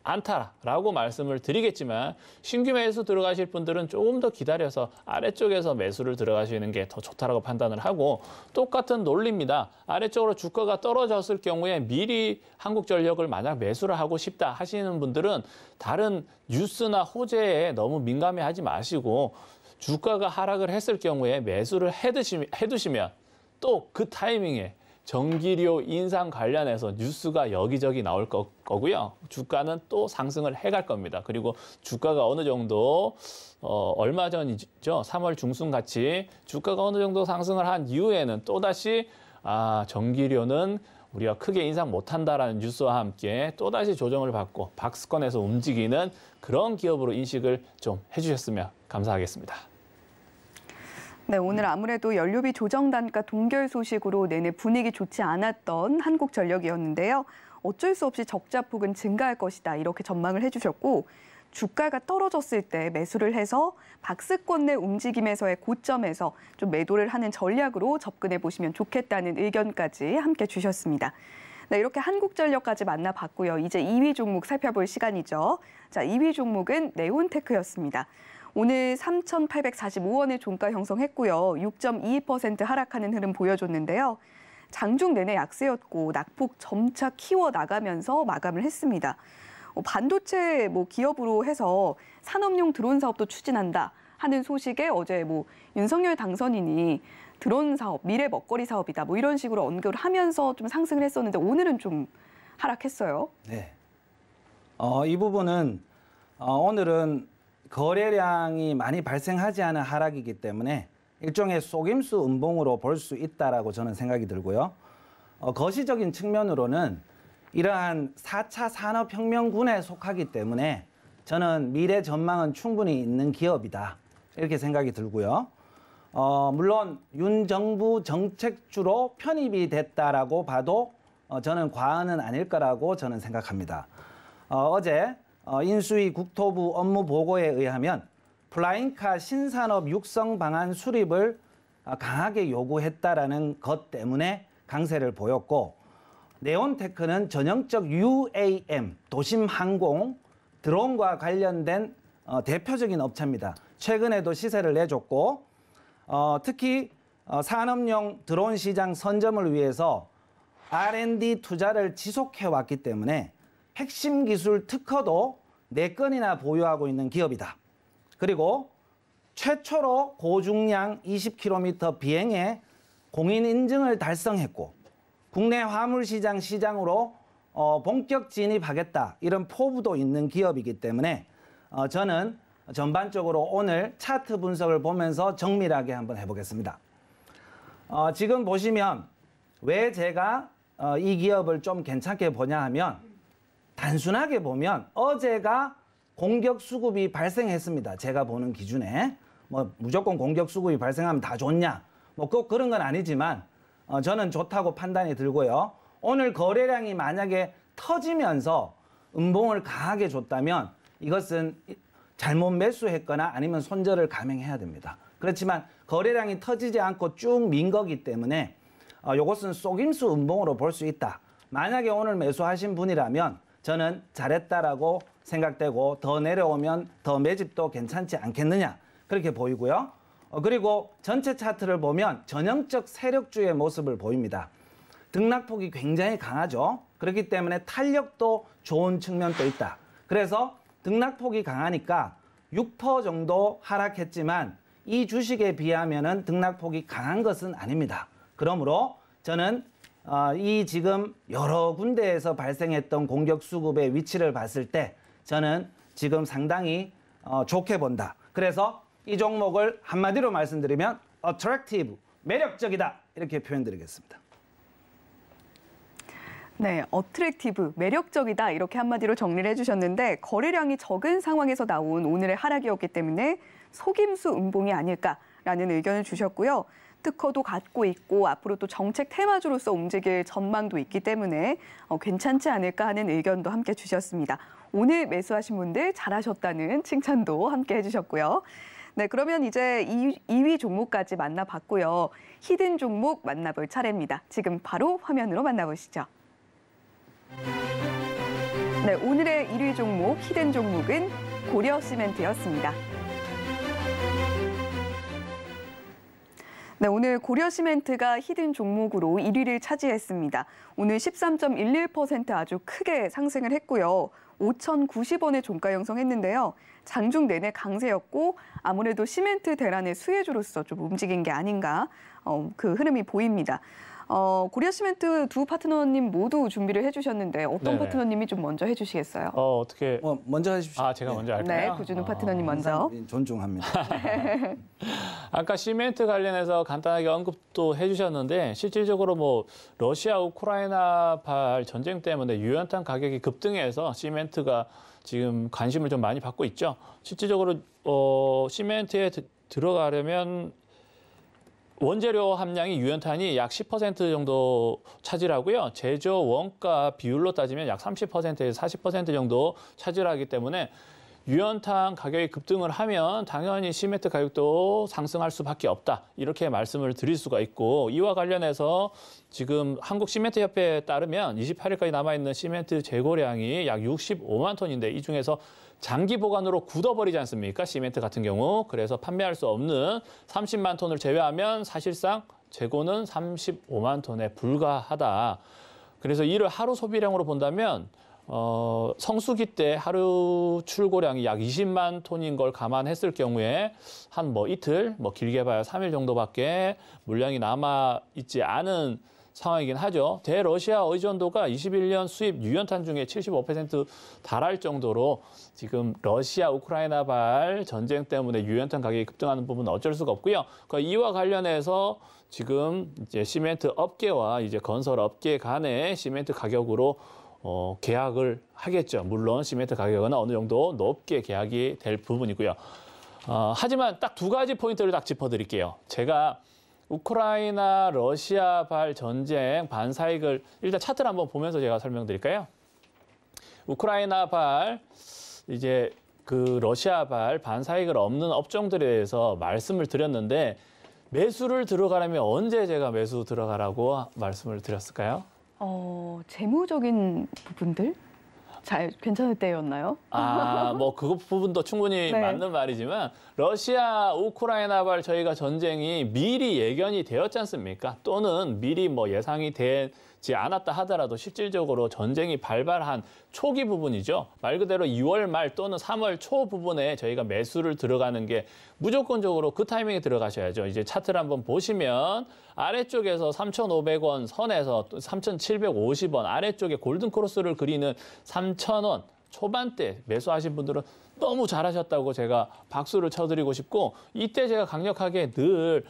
[SPEAKER 3] 않다라고 말씀을 드리겠지만 신규 매수 들어가실 분들은 조금 더 기다려서 아래쪽에서 매수를 들어가시는 게 더 좋다라고 판단을 하고 똑같은 논리입니다. 아래쪽으로 주가가 떨어졌을 경우에 미리 한국전력을 만약 매수를 하고 싶다 하시는 분들은 다른 뉴스나 호재에 너무 민감해하지 마시고 주가가 하락을 했을 경우에 매수를 해두시면 또 그 타이밍에 전기료 인상 관련해서 뉴스가 여기저기 나올 거고요. 주가는 또 상승을 해갈 겁니다. 그리고 주가가 어느 정도 얼마 전이죠. 3월 중순같이 주가가 어느 정도 상승을 한 이후에는 또다시 전기료는 우리가 크게 인상 못한다라는 뉴스와 함께 또다시 조정을 받고 박스권에서 움직이는 그런 기업으로 인식을 좀 해주셨으면 감사하겠습니다.
[SPEAKER 2] 네, 오늘 아무래도 연료비 조정 단가 동결 소식으로 내내 분위기 좋지 않았던 한국전력이었는데요. 어쩔 수 없이 적자폭은 증가할 것이다 이렇게 전망을 해주셨고 주가가 떨어졌을 때 매수를 해서 박스권 내 움직임에서의 고점에서 좀 매도를 하는 전략으로 접근해 보시면 좋겠다는 의견까지 함께 주셨습니다. 네, 이렇게 한국전력까지 만나봤고요. 이제 2위 종목 살펴볼 시간이죠. 자, 2위 종목은 네온테크였습니다. 오늘 3,845원의 종가 형성했고요. 6.22% 하락하는 흐름 보여줬는데요. 장중 내내 약세였고 낙폭 점차 키워나가면서 마감을 했습니다. 반도체 기업으로 해서 산업용 드론 사업도 추진한다 하는 소식에 어제 윤석열 당선인이 드론 사업, 미래 먹거리 사업이다 이런 식으로 언급을 하면서 좀 상승을 했었는데 오늘은 좀 하락했어요.
[SPEAKER 4] 네. 이 부분은 오늘은 거래량이 많이 발생하지 않은 하락이기 때문에 일종의 속임수 음봉으로 볼 수 있다라고 저는 생각이 들고요. 거시적인 측면으로는 이러한 4차 산업혁명군에 속하기 때문에 저는 미래 전망은 충분히 있는 기업이다. 이렇게 생각이 들고요. 물론 윤 정부 정책주로 편입이 됐다라고 봐도 저는 과언은 아닐 거라고 저는 생각합니다. 어제 인수위 국토부 업무 보고에 의하면 플라잉카 신산업 육성 방안 수립을 강하게 요구했다라는 것 때문에 강세를 보였고, 네온테크는 전형적 UAM, 도심 항공, 드론과 관련된 대표적인 업체입니다. 최근에도 시세를 내줬고, 특히 산업용 드론 시장 선점을 위해서 R&D 투자를 지속해왔기 때문에 핵심 기술 특허도 4건이나 보유하고 있는 기업이다. 그리고 최초로 고중량 20km 비행에 공인 인증을 달성했고, 국내 화물시장 시장으로 본격 진입하겠다, 이런 포부도 있는 기업이기 때문에 저는 전반적으로 오늘 차트 분석을 보면서 정밀하게 한번 해보겠습니다. 지금 보시면 왜 제가 이 기업을 좀 괜찮게 보냐 하면, 단순하게 보면 어제가 공격 수급이 발생했습니다. 제가 보는 기준에. 뭐 무조건 공격 수급이 발생하면 다 좋냐, 뭐 꼭 그런 건 아니지만 저는 좋다고 판단이 들고요. 오늘 거래량이 만약에 터지면서 음봉을 강하게 줬다면 이것은 잘못 매수했거나 아니면 손절을 감행해야 됩니다. 그렇지만 거래량이 터지지 않고 쭉 민 거기 때문에 이것은 속임수 음봉으로 볼 수 있다. 만약에 오늘 매수하신 분이라면 저는 잘했다라고 생각되고, 더 내려오면 더 매집도 괜찮지 않겠느냐, 그렇게 보이고요. 그리고 전체 차트를 보면 전형적 세력주의 모습을 보입니다. 등락폭이 굉장히 강하죠. 그렇기 때문에 탄력도 좋은 측면도 있다. 그래서 등락폭이 강하니까 6% 정도 하락했지만 이 주식에 비하면은 등락폭이 강한 것은 아닙니다. 그러므로 저는 이 지금 여러 군데에서 발생했던 공격 수급의 위치를 봤을 때 저는 지금 상당히 좋게 본다. 그래서 이 종목을 한마디로 말씀드리면 attractive, 매력적이다, 이렇게 표현드리겠습니다.
[SPEAKER 2] 네, 어트랙티브, 매력적이다, 이렇게 한마디로 정리를 해주셨는데, 거래량이 적은 상황에서 나온 오늘의 하락이었기 때문에 속임수 음봉이 아닐까라는 의견을 주셨고요. 특허도 갖고 있고 앞으로 또 정책 테마주로서 움직일 전망도 있기 때문에 괜찮지 않을까 하는 의견도 함께 주셨습니다. 오늘 매수하신 분들 잘하셨다는 칭찬도 함께 해주셨고요. 네, 그러면 이제 2위 종목까지 만나봤고요. 히든 종목 만나볼 차례입니다. 지금 바로 화면으로 만나보시죠. 네, 오늘의 1위 종목, 히든 종목은 고려시멘트였습니다. 네, 오늘 고려시멘트가 히든 종목으로 1위를 차지했습니다. 오늘 13.11% 아주 크게 상승을 했고요. 5,090원의 종가 형성했는데요. 장중 내내 강세였고 아무래도 시멘트 대란의 수혜주로서 좀 움직인 게 아닌가, 그 흐름이 보입니다. 고려시멘트 두 파트너님 모두 준비를 해주셨는데 어떤
[SPEAKER 3] 네네.
[SPEAKER 2] 파트너님이 좀 먼저 해주시겠어요?
[SPEAKER 3] 어떻게?
[SPEAKER 4] 먼저 해주십시오.
[SPEAKER 3] 제가 먼저 할까요?
[SPEAKER 2] 네, 구준우 파트너님 먼저.
[SPEAKER 4] 존중합니다.
[SPEAKER 3] 아까 시멘트 관련해서 간단하게 언급도 해주셨는데, 실질적으로 뭐 러시아 우크라이나발 전쟁 때문에 유연탄 가격이 급등해서 시멘트가 지금 관심을 좀 많이 받고 있죠. 실질적으로 시멘트에 들어가려면 원재료 함량이 유연탄이 약 10% 정도 차지하고요. 제조 원가 비율로 따지면 약 30%에서 40% 정도 차지하기 때문에 유연탄 가격이 급등을 하면 당연히 시멘트 가격도 상승할 수밖에 없다. 이렇게 말씀을 드릴 수가 있고, 이와 관련해서 지금 한국시멘트협회에 따르면 28일까지 남아있는 시멘트 재고량이 약 65만 톤인데, 이 중에서 장기 보관으로 굳어버리지 않습니까? 시멘트 같은 경우. 그래서 판매할 수 없는 30만 톤을 제외하면 사실상 재고는 35만 톤에 불과하다. 그래서 이를 하루 소비량으로 본다면 성수기 때 하루 출고량이 약 20만 톤인 걸 감안했을 경우에 한 이틀, 길게 봐야 3일 정도밖에 물량이 남아 있지 않은 상황이긴 하죠. 대러시아 의존도가 21년 수입 유연탄 중에 75% 달할 정도로 지금 러시아 우크라이나발 전쟁 때문에 유연탄 가격이 급등하는 부분은 어쩔 수가 없고요. 이와 관련해서 지금 이제 시멘트 업계와 이제 건설 업계 간의 시멘트 가격으로 계약을 하겠죠. 물론 시멘트 가격은 어느 정도 높게 계약이 될 부분이고요. 하지만 딱 두 가지 포인트를 딱 짚어드릴게요. 제가 우크라이나 러시아발 전쟁 반사익을 일단 차트를 한번 보면서 제가 설명드릴까요? 우크라이나발 이제 그 러시아발 반사익을 없는 업종들에 대해서 말씀을 드렸는데 매수를 들어가려면 언제 제가 매수 들어가라고 말씀을 드렸을까요?
[SPEAKER 2] 재무적인 부분들? 괜찮을 때였나요?
[SPEAKER 3] 뭐 그 부분도 충분히
[SPEAKER 2] 네.
[SPEAKER 3] 맞는 말이지만 러시아 우크라이나발 저희가 전쟁이 미리 예견이 되었지 않습니까? 또는 미리 뭐 예상이 되지 않았다 하더라도 실질적으로 전쟁이 발발한 초기 부분이죠. 말 그대로 2월 말 또는 3월 초 부분에 저희가 매수를 들어가는 게 무조건적으로 그 타이밍에 들어가셔야죠. 이제 차트를 한번 보시면 아래쪽에서 3,500원 선에서 3,750원 아래쪽에 골든크로스를 그리는 3,000원 초반대 매수하신 분들은 너무 잘하셨다고 제가 박수를 쳐드리고 싶고 이때 제가 강력하게 늘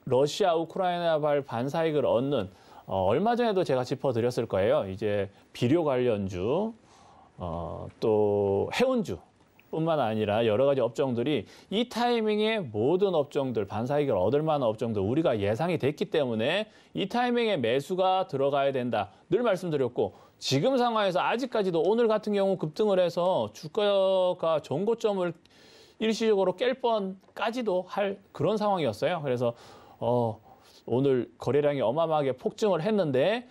[SPEAKER 3] 러시아 우크라이나발 반사익을 얻는 얼마 전에도 제가 짚어드렸을 거예요. 이제 비료 관련주 또 해운주 뿐만 아니라 여러 가지 업종들이 이 타이밍에 모든 업종들, 반사익을 얻을 만한 업종들 우리가 예상이 됐기 때문에 이 타이밍에 매수가 들어가야 된다. 늘 말씀드렸고 지금 상황에서 아직까지도 오늘 같은 경우 급등을 해서 주가가 전고점을 일시적으로 깰 뻔까지도 할 그런 상황이었어요. 그래서 오늘 거래량이 어마어마하게 폭증을 했는데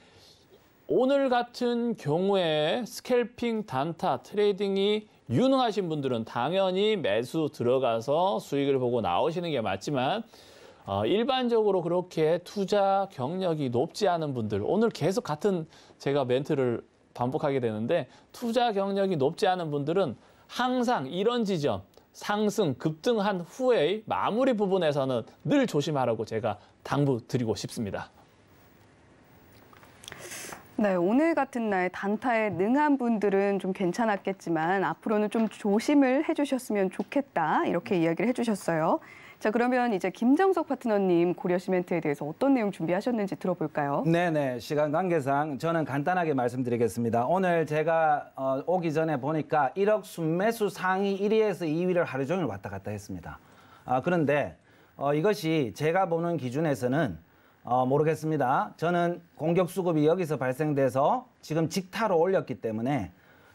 [SPEAKER 3] 오늘 같은 경우에 스캘핑, 단타, 트레이딩이 유능하신 분들은 당연히 매수 들어가서 수익을 보고 나오시는 게 맞지만 일반적으로 그렇게 투자 경력이 높지 않은 분들 오늘 계속 같은 제가 멘트를 반복하게 되는데 투자 경력이 높지 않은 분들은 항상 이런 지점 상승, 급등한 후의 마무리 부분에서는 늘 조심하라고 제가 당부드리고 싶습니다.
[SPEAKER 2] 네, 오늘 같은 날 단타에 능한 분들은 좀 괜찮았겠지만 앞으로는 좀 조심을 해주셨으면 좋겠다 이렇게 이야기를 해주셨어요. 자, 그러면 이제 김정석 파트너님 고려시멘트에 대해서 어떤 내용 준비하셨는지 들어볼까요?
[SPEAKER 4] 네네, 시간 관계상 저는 간단하게 말씀드리겠습니다. 오늘 제가 오기 전에 보니까 1억 순매수 상위 1위에서 2위를 하루 종일 왔다 갔다 했습니다. 그런데 이것이 제가 보는 기준에서는 모르겠습니다. 저는 공격 수급이 여기서 발생돼서 지금 직타로 올렸기 때문에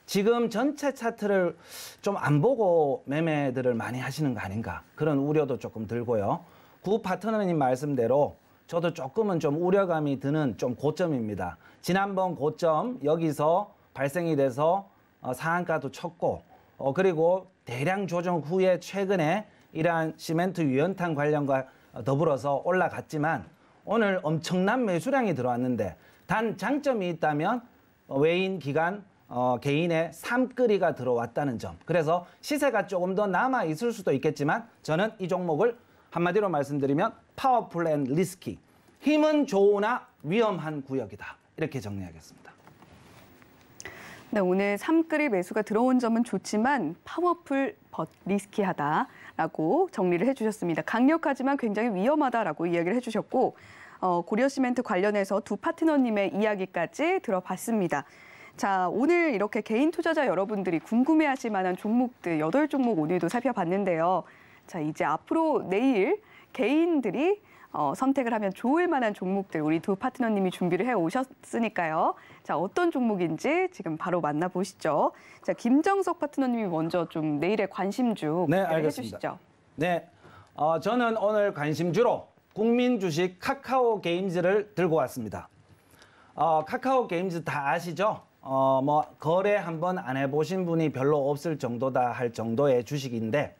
[SPEAKER 4] 지금 전체 차트를 좀 안 보고 매매들을 많이 하시는 거 아닌가 그런 우려도 조금 들고요. 구 파트너님 말씀대로 저도 조금은 좀 우려감이 드는 좀 고점입니다. 지난번 고점 여기서 발생이 돼서 상한가도 쳤고 그리고 대량 조정 후에 최근에 이러한 시멘트 유연탄 관련과 더불어서 올라갔지만 오늘 엄청난 매수량이 들어왔는데 단 장점이 있다면 외인 기관 개인의 삼끌이가 들어왔다는 점. 그래서 시세가 조금 더 남아 있을 수도 있겠지만 저는 이 종목을 한마디로 말씀드리면 파워풀 앤 리스키. 힘은 좋으나 위험한 구역이다. 이렇게 정리하겠습니다.
[SPEAKER 2] 네, 오늘 삼끌이 매수가 들어온 점은 좋지만 파워풀 but 리스키하다라고 정리를 해주셨습니다. 강력하지만 굉장히 위험하다라고 이야기를 해주셨고 고려시멘트 관련해서 두 파트너님의 이야기까지 들어봤습니다. 자, 오늘 이렇게 개인 투자자 여러분들이 궁금해하실 만한 종목들 8종목 오늘도 살펴봤는데요. 자, 이제 앞으로 내일 개인들이 선택을 하면 좋을 만한 종목들 우리 두 파트너님이 준비를 해 오셨으니까요. 자, 어떤 종목인지 지금 바로 만나보시죠. 자, 김정석 파트너님이 먼저 좀 내일의 관심주
[SPEAKER 4] 알겠습니다.
[SPEAKER 2] 해주시죠.
[SPEAKER 4] 네, 저는 오늘 관심주로 국민 주식 카카오 게임즈를 들고 왔습니다. 카카오 게임즈 다 아시죠? 뭐 거래 한번 안 해보신 분이 별로 없을 정도다 할 정도의 주식인데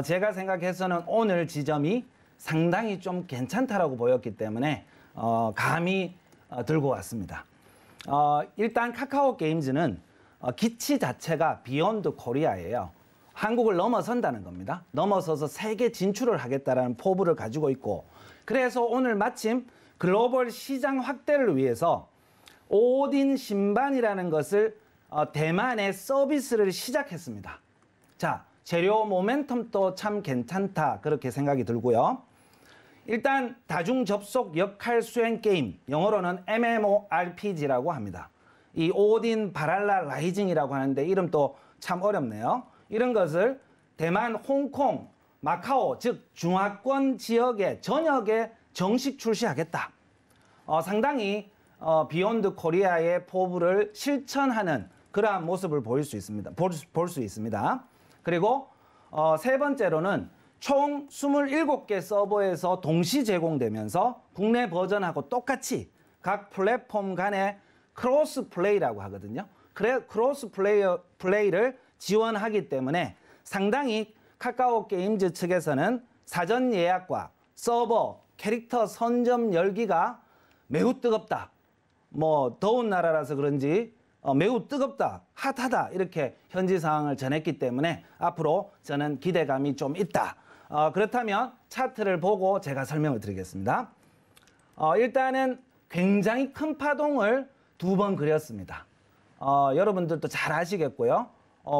[SPEAKER 4] 제가 생각해서는 오늘 지점이 상당히 좀 괜찮다라고 보였기 때문에 감히 들고 왔습니다. 일단 카카오 게임즈는 기치 자체가 비욘드 코리아예요. 한국을 넘어선다는 겁니다. 넘어서서 세계 진출을 하겠다라는 포부를 가지고 있고 그래서 오늘 마침 글로벌 시장 확대를 위해서 오딘 신반이라는 것을 대만에 서비스를 시작했습니다. 자, 재료 모멘텀도 참 괜찮다 그렇게 생각이 들고요. 일단 다중 접속 역할 수행 게임, 영어로는 MMORPG라고 합니다. 이 오딘 바랄라 라이징이라고 하는데 이름도 참 어렵네요. 이런 것을 대만, 홍콩, 마카오, 즉 중화권 지역의 전역에 정식 출시하겠다. 상당히 비욘드 코리아의 포부를 실천하는 그러한 모습을 볼 수 있습니다. 그리고 세 번째로는 총 27개 서버에서 동시 제공되면서 국내 버전하고 똑같이 각 플랫폼 간의 크로스 플레이라고 하거든요. 크로스 플레이를 지원하기 때문에 상당히 카카오 게임즈 측에서는 사전 예약과 서버, 캐릭터 선점 열기가 매우 뜨겁다. 뭐 더운 나라라서 그런지 매우 뜨겁다, 핫하다 이렇게 현지 상황을 전했기 때문에 앞으로 저는 기대감이 좀 있다. 그렇다면 차트를 보고 제가 설명을 드리겠습니다. 일단은 굉장히 큰 파동을 2번 그렸습니다. 여러분들도 잘 아시겠고요.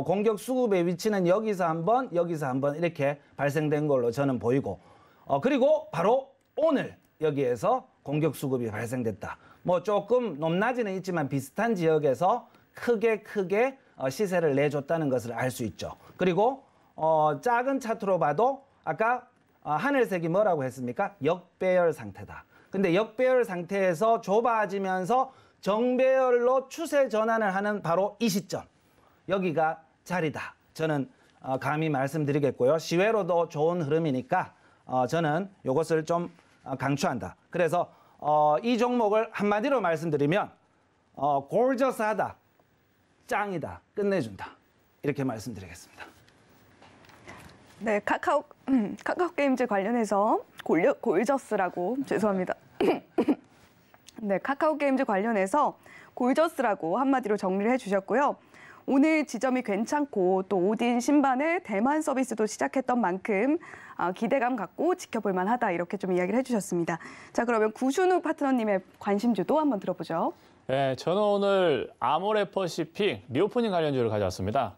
[SPEAKER 4] 공격 수급의 위치는 여기서 한 번, 여기서 한 번 이렇게 발생된 걸로 저는 보이고 그리고 바로 오늘 여기에서 공격 수급이 발생됐다. 뭐 조금 높낮이는 있지만 비슷한 지역에서 크게 시세를 내줬다는 것을 알 수 있죠. 그리고 작은 차트로 봐도 아까 하늘색이 뭐라고 했습니까? 역배열 상태다. 근데 역배열 상태에서 좁아지면서 정배열로 추세 전환을 하는 바로 이 시점. 여기가 자리다. 저는 감히 말씀드리겠고요. 시외로도 좋은 흐름이니까 저는 이것을 좀 강추한다. 그래서 이 종목을 한마디로 말씀드리면 골저스하다, 짱이다, 끝내준다. 이렇게 말씀드리겠습니다.
[SPEAKER 2] 네, 카카오 게임즈 관련해서 골저스라고 죄송합니다. 네, 카카오 게임즈 관련해서 골저스라고 한마디로 정리를 해주셨고요. 오늘 지점이 괜찮고 또 오딘 신반의 대만 서비스도 시작했던 만큼 기대감 갖고 지켜볼 만하다 이렇게 좀 이야기를 해주셨습니다. 자, 그러면 구준우 파트너님의 관심주도 한번 들어보죠.
[SPEAKER 3] 네, 저는 오늘 아모레퍼시픽 리오프닝 관련주를 가져왔습니다.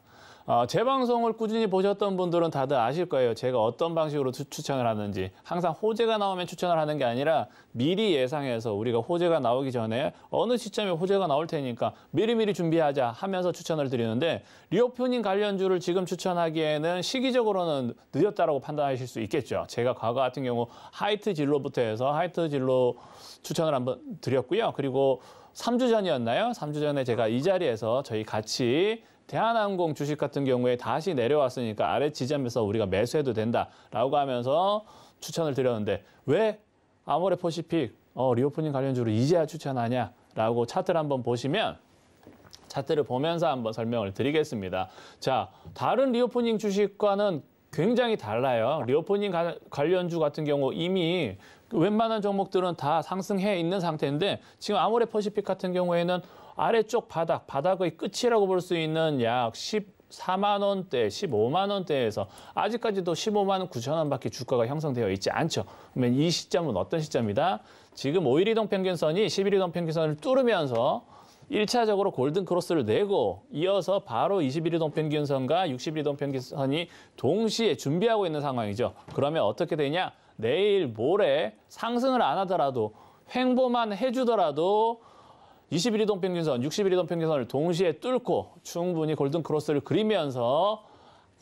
[SPEAKER 3] 제 방송을 꾸준히 보셨던 분들은 다들 아실 거예요. 제가 어떤 방식으로 추천을 하는지. 항상 호재가 나오면 추천을 하는 게 아니라 미리 예상해서 우리가 호재가 나오기 전에 어느 시점에 호재가 나올 테니까 미리미리 준비하자 하면서 추천을 드리는데 리오프닝 관련주를 지금 추천하기에는 시기적으로는 늦었다라고 판단하실 수 있겠죠. 제가 과거 같은 경우 하이트 진로부터 해서 하이트 진로 추천을 한번 드렸고요. 그리고 3주 전이었나요? 3주 전에 제가 이 자리에서 저희 같이 대한항공 주식 같은 경우에 다시 내려왔으니까 아래 지점에서 우리가 매수해도 된다라고 하면서 추천을 드렸는데 왜 아모레퍼시픽 리오프닝 관련주로 이제야 추천하냐라고 차트를 한번 보시면 차트를 보면서 한번 설명을 드리겠습니다. 자, 다른 리오프닝 주식과는 굉장히 달라요. 리오프닝 관련주 같은 경우 이미 웬만한 종목들은 다 상승해 있는 상태인데 지금 아모레퍼시픽 같은 경우에는 아래쪽 바닥의 끝이라고 볼 수 있는 약 14만 원대, 15만 원대에서 아직까지도 15만 9천 원밖에 주가가 형성되어 있지 않죠. 그러면 이 시점은 어떤 시점이다? 지금 5일 이동 평균선이 11일 이동 평균선을 뚫으면서 1차적으로 골든 크로스를 내고 이어서 바로 21일 이동 평균선과 60일 이동 평균선이 동시에 준비하고 있는 상황이죠. 그러면 어떻게 되냐? 내일 모레 상승을 안 하더라도 횡보만 해주더라도 21일 이동 평균선, 60일 이동 평균선을 동시에 뚫고 충분히 골든 크로스를 그리면서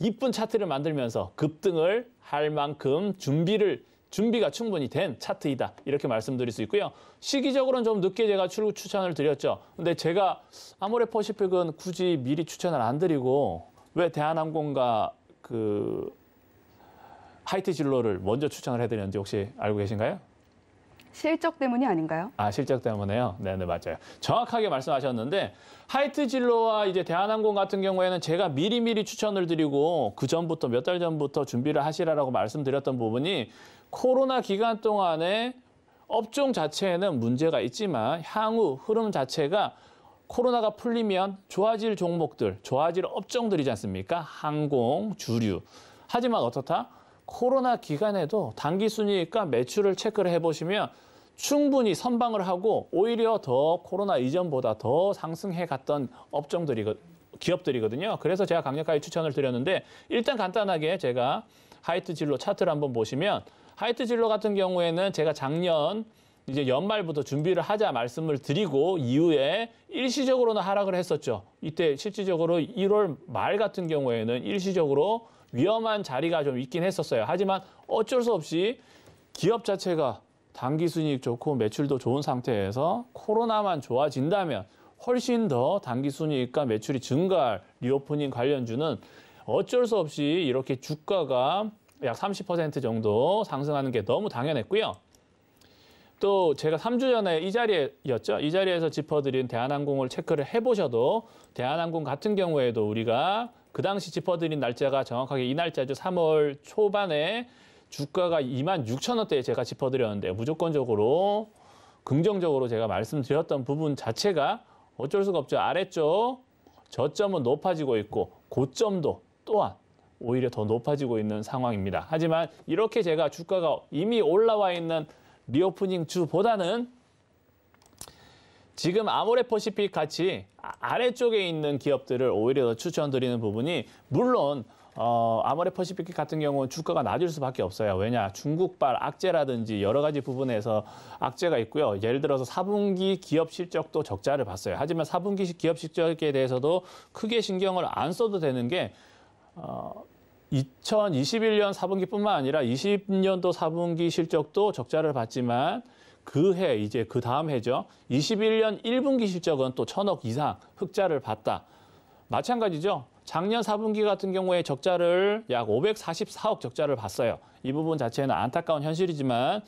[SPEAKER 3] 이쁜 차트를 만들면서 급등을 할 만큼 준비가 충분히 된 차트이다. 이렇게 말씀드릴 수 있고요. 시기적으로는 좀 늦게 제가 추천을 드렸죠. 근데 제가 아모레퍼시픽은 굳이 미리 추천을 안 드리고 왜 대한항공과 하이트 진로를 먼저 추천을 해드렸는지 혹시 알고 계신가요?
[SPEAKER 2] 실적 때문이 아닌가요?
[SPEAKER 3] 실적 때문에요? 네, 맞아요. 정확하게 말씀하셨는데 하이트 진로와 이제 대한항공 같은 경우에는 제가 미리미리 추천을 드리고 그 전부터 몇 달 전부터 준비를 하시라고 말씀드렸던 부분이 코로나 기간 동안에 업종 자체에는 문제가 있지만 향후 흐름 자체가 코로나가 풀리면 좋아질 종목들, 좋아질 업종들이지 않습니까? 항공, 주류. 하지만 어떻다? 코로나 기간에도 단기 순이익과 매출을 체크를 해보시면 충분히 선방을 하고 오히려 더 코로나 이전보다 더 상승해 갔던 기업들이거든요. 그래서 제가 강력하게 추천을 드렸는데 일단 간단하게 제가 하이트 진로 차트를 한번 보시면 하이트 진로 같은 경우에는 제가 작년 이제 연말부터 준비를 하자 말씀을 드리고 이후에 일시적으로는 하락을 했었죠. 이때 실질적으로 1월 말 같은 경우에는 일시적으로 위험한 자리가 좀 있긴 했었어요. 하지만 어쩔 수 없이 기업 자체가 당기 순이익 좋고 매출도 좋은 상태에서 코로나만 좋아진다면 훨씬 더 당기 순이익과 매출이 증가할 리오프닝 관련주는 어쩔 수 없이 이렇게 주가가 약 30% 정도 상승하는 게 너무 당연했고요. 또 제가 3주 전에 이 자리였죠. 이 자리에서 짚어드린 대한항공을 체크를 해보셔도 대한항공 같은 경우에도 우리가 그 당시 짚어드린 날짜가 정확하게 이 날짜죠. 3월 초반에 주가가 26,000원대에 제가 짚어드렸는데 무조건적으로 긍정적으로 제가 말씀드렸던 부분 자체가 어쩔 수가 없죠. 아래쪽 저점은 높아지고 있고 고점도 또한 오히려 더 높아지고 있는 상황입니다. 하지만 이렇게 제가 주가가 이미 올라와 있는 리오프닝 주보다는 지금 아모레퍼시픽 같이 아래쪽에 있는 기업들을 오히려 더 추천드리는 부분이 물론 아모레퍼시픽 같은 경우는 주가가 낮을 수밖에 없어요. 왜냐? 중국발 악재라든지 여러 가지 부분에서 악재가 있고요. 예를 들어서 4분기 기업 실적도 적자를 봤어요. 하지만 4분기 기업 실적에 대해서도 크게 신경을 안 써도 되는 게 2021년 4분기뿐만 아니라 20년도 4분기 실적도 적자를 봤지만 그 해, 이제 그 다음 해죠. 21년 1분기 실적은 또 1,000억 이상 흑자를 봤다. 마찬가지죠. 작년 4분기 같은 경우에 적자를 약 544억 적자를 봤어요. 이 부분 자체는 안타까운 현실이지만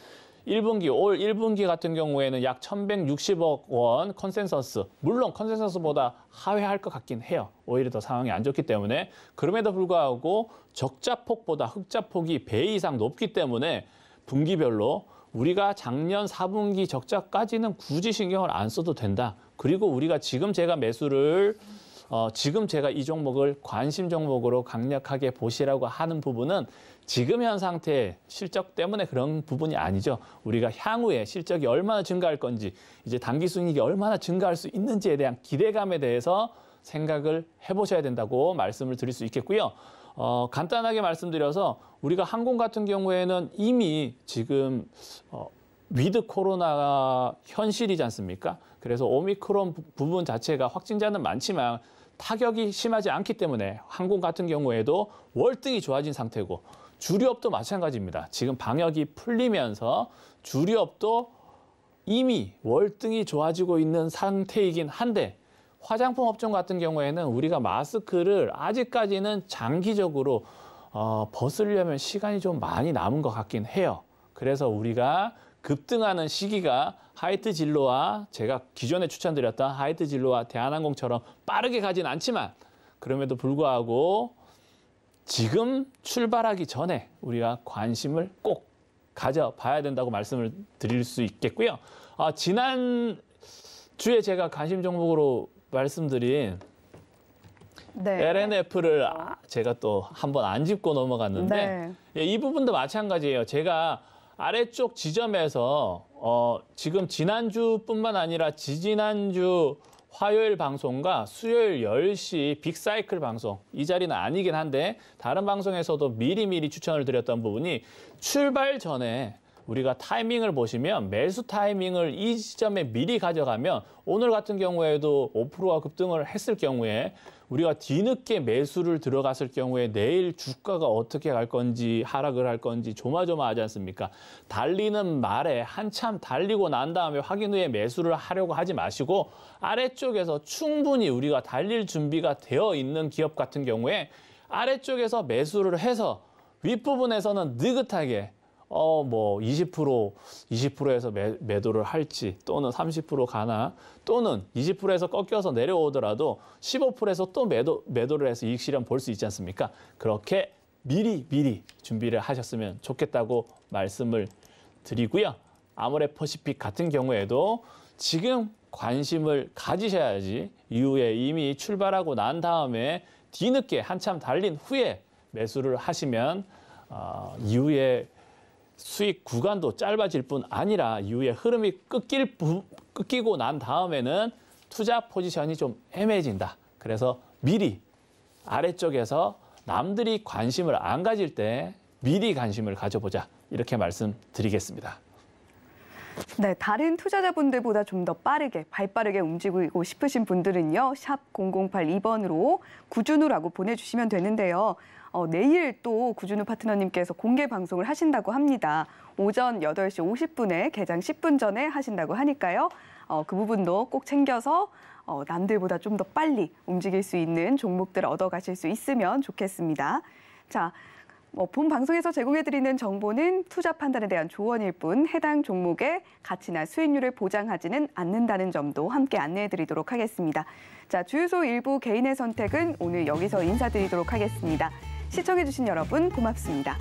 [SPEAKER 3] 1분기, 올 1분기 같은 경우에는 약 1,160억 원 컨센서스. 물론 컨센서스보다 하회할 것 같긴 해요. 오히려 더 상황이 안 좋기 때문에. 그럼에도 불구하고 적자폭보다 흑자폭이 배 이상 높기 때문에 분기별로 우리가 작년 4분기 적자까지는 굳이 신경을 안 써도 된다. 그리고 우리가 지금 제가 지금 제가 이 종목을 관심 종목으로 강력하게 보시라고 하는 부분은 지금 현 상태의 실적 때문에 그런 부분이 아니죠. 우리가 향후에 실적이 얼마나 증가할 건지, 이제 당기순이익이 얼마나 증가할 수 있는지에 대한 기대감에 대해서 생각을 해보셔야 된다고 말씀을 드릴 수 있겠고요. 간단하게 말씀드려서 우리가 항공 같은 경우에는 이미 지금 위드 코로나가 현실이지 않습니까? 그래서 오미크론 부분 자체가 확진자는 많지만 타격이 심하지 않기 때문에 항공 같은 경우에도 월등히 좋아진 상태고 주류업도 마찬가지입니다. 지금 방역이 풀리면서 주류업도 이미 월등히 좋아지고 있는 상태이긴 한데 화장품 업종 같은 경우에는 우리가 마스크를 아직까지는 장기적으로 벗으려면 시간이 좀 많이 남은 것 같긴 해요. 그래서 우리가 급등하는 시기가 하이트 진로와 제가 기존에 추천드렸던 하이트 진로와 대한항공처럼 빠르게 가진 않지만 그럼에도 불구하고 지금 출발하기 전에 우리가 관심을 꼭 가져봐야 된다고 말씀을 드릴 수 있겠고요. 지난 주에 제가 관심 종목으로 말씀드린
[SPEAKER 2] 네.
[SPEAKER 3] LNF를 제가 또 한번 안 짚고 넘어갔는데
[SPEAKER 2] 네.
[SPEAKER 3] 이 부분도 마찬가지예요. 제가 아래쪽 지점에서 지금 지난주뿐만 아니라 지지난주 화요일 방송과 수요일 10시 빅사이클 방송, 이 자리는 아니긴 한데 다른 방송에서도 미리미리 추천을 드렸던 부분이 출발 전에 우리가 타이밍을 보시면 매수 타이밍을 이 시점에 미리 가져가면 오늘 같은 경우에도 5%가 급등을 했을 경우에 우리가 뒤늦게 매수를 들어갔을 경우에 내일 주가가 어떻게 갈 건지 하락을 할 건지 조마조마하지 않습니까? 달리는 말에 한참 달리고 난 다음에 확인 후에 매수를 하려고 하지 마시고 아래쪽에서 충분히 우리가 달릴 준비가 되어 있는 기업 같은 경우에 아래쪽에서 매수를 해서 윗부분에서는 느긋하게 20%에서 매도를 할지 또는 30% 가나 또는 20%에서 꺾여서 내려오더라도 15%에서 또 매도를 해서 이익 실현 볼 수 있지 않습니까? 그렇게 미리 준비를 하셨으면 좋겠다고 말씀을 드리고요. 아모레퍼시픽 같은 경우에도 지금 관심을 가지셔야지 이후에 이미 출발하고 난 다음에 뒤늦게 한참 달린 후에 매수를 하시면 이후에 수익 구간도 짧아질 뿐 아니라 이후에 흐름이 끊기고 난 다음에는 투자 포지션이 좀 애매해진다. 그래서 미리 아래쪽에서 남들이 관심을 안 가질 때 미리 관심을 가져보자. 이렇게 말씀드리겠습니다.
[SPEAKER 2] 네, 다른 투자자분들보다 좀 더 빠르게, 발빠르게 움직이고 싶으신 분들은요. 샵 0082번으로 구준우라고 보내주시면 되는데요. 내일 또 구준우 파트너님께서 공개 방송을 하신다고 합니다. 오전 8시 50분에 개장 10분 전에 하신다고 하니까요. 그 부분도 꼭 챙겨서 남들보다 좀 더 빨리 움직일 수 있는 종목들을 얻어가실 수 있으면 좋겠습니다. 자, 본 방송에서 제공해드리는 정보는 투자 판단에 대한 조언일 뿐 해당 종목의 가치나 수익률을 보장하지는 않는다는 점도 함께 안내해드리도록 하겠습니다. 자, 주유소 일부 개인의 선택은 오늘 여기서 인사드리도록 하겠습니다. 시청해주신 여러분 고맙습니다.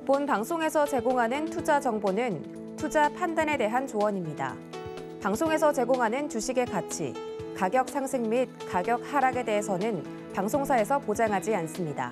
[SPEAKER 1] 본 방송에서 제공하는 투자 정보는 투자 판단에 대한 조언입니다. 방송에서 제공하는 주식의 가치, 가격 상승 및 가격 하락에 대해서는 방송사에서 보장하지 않습니다.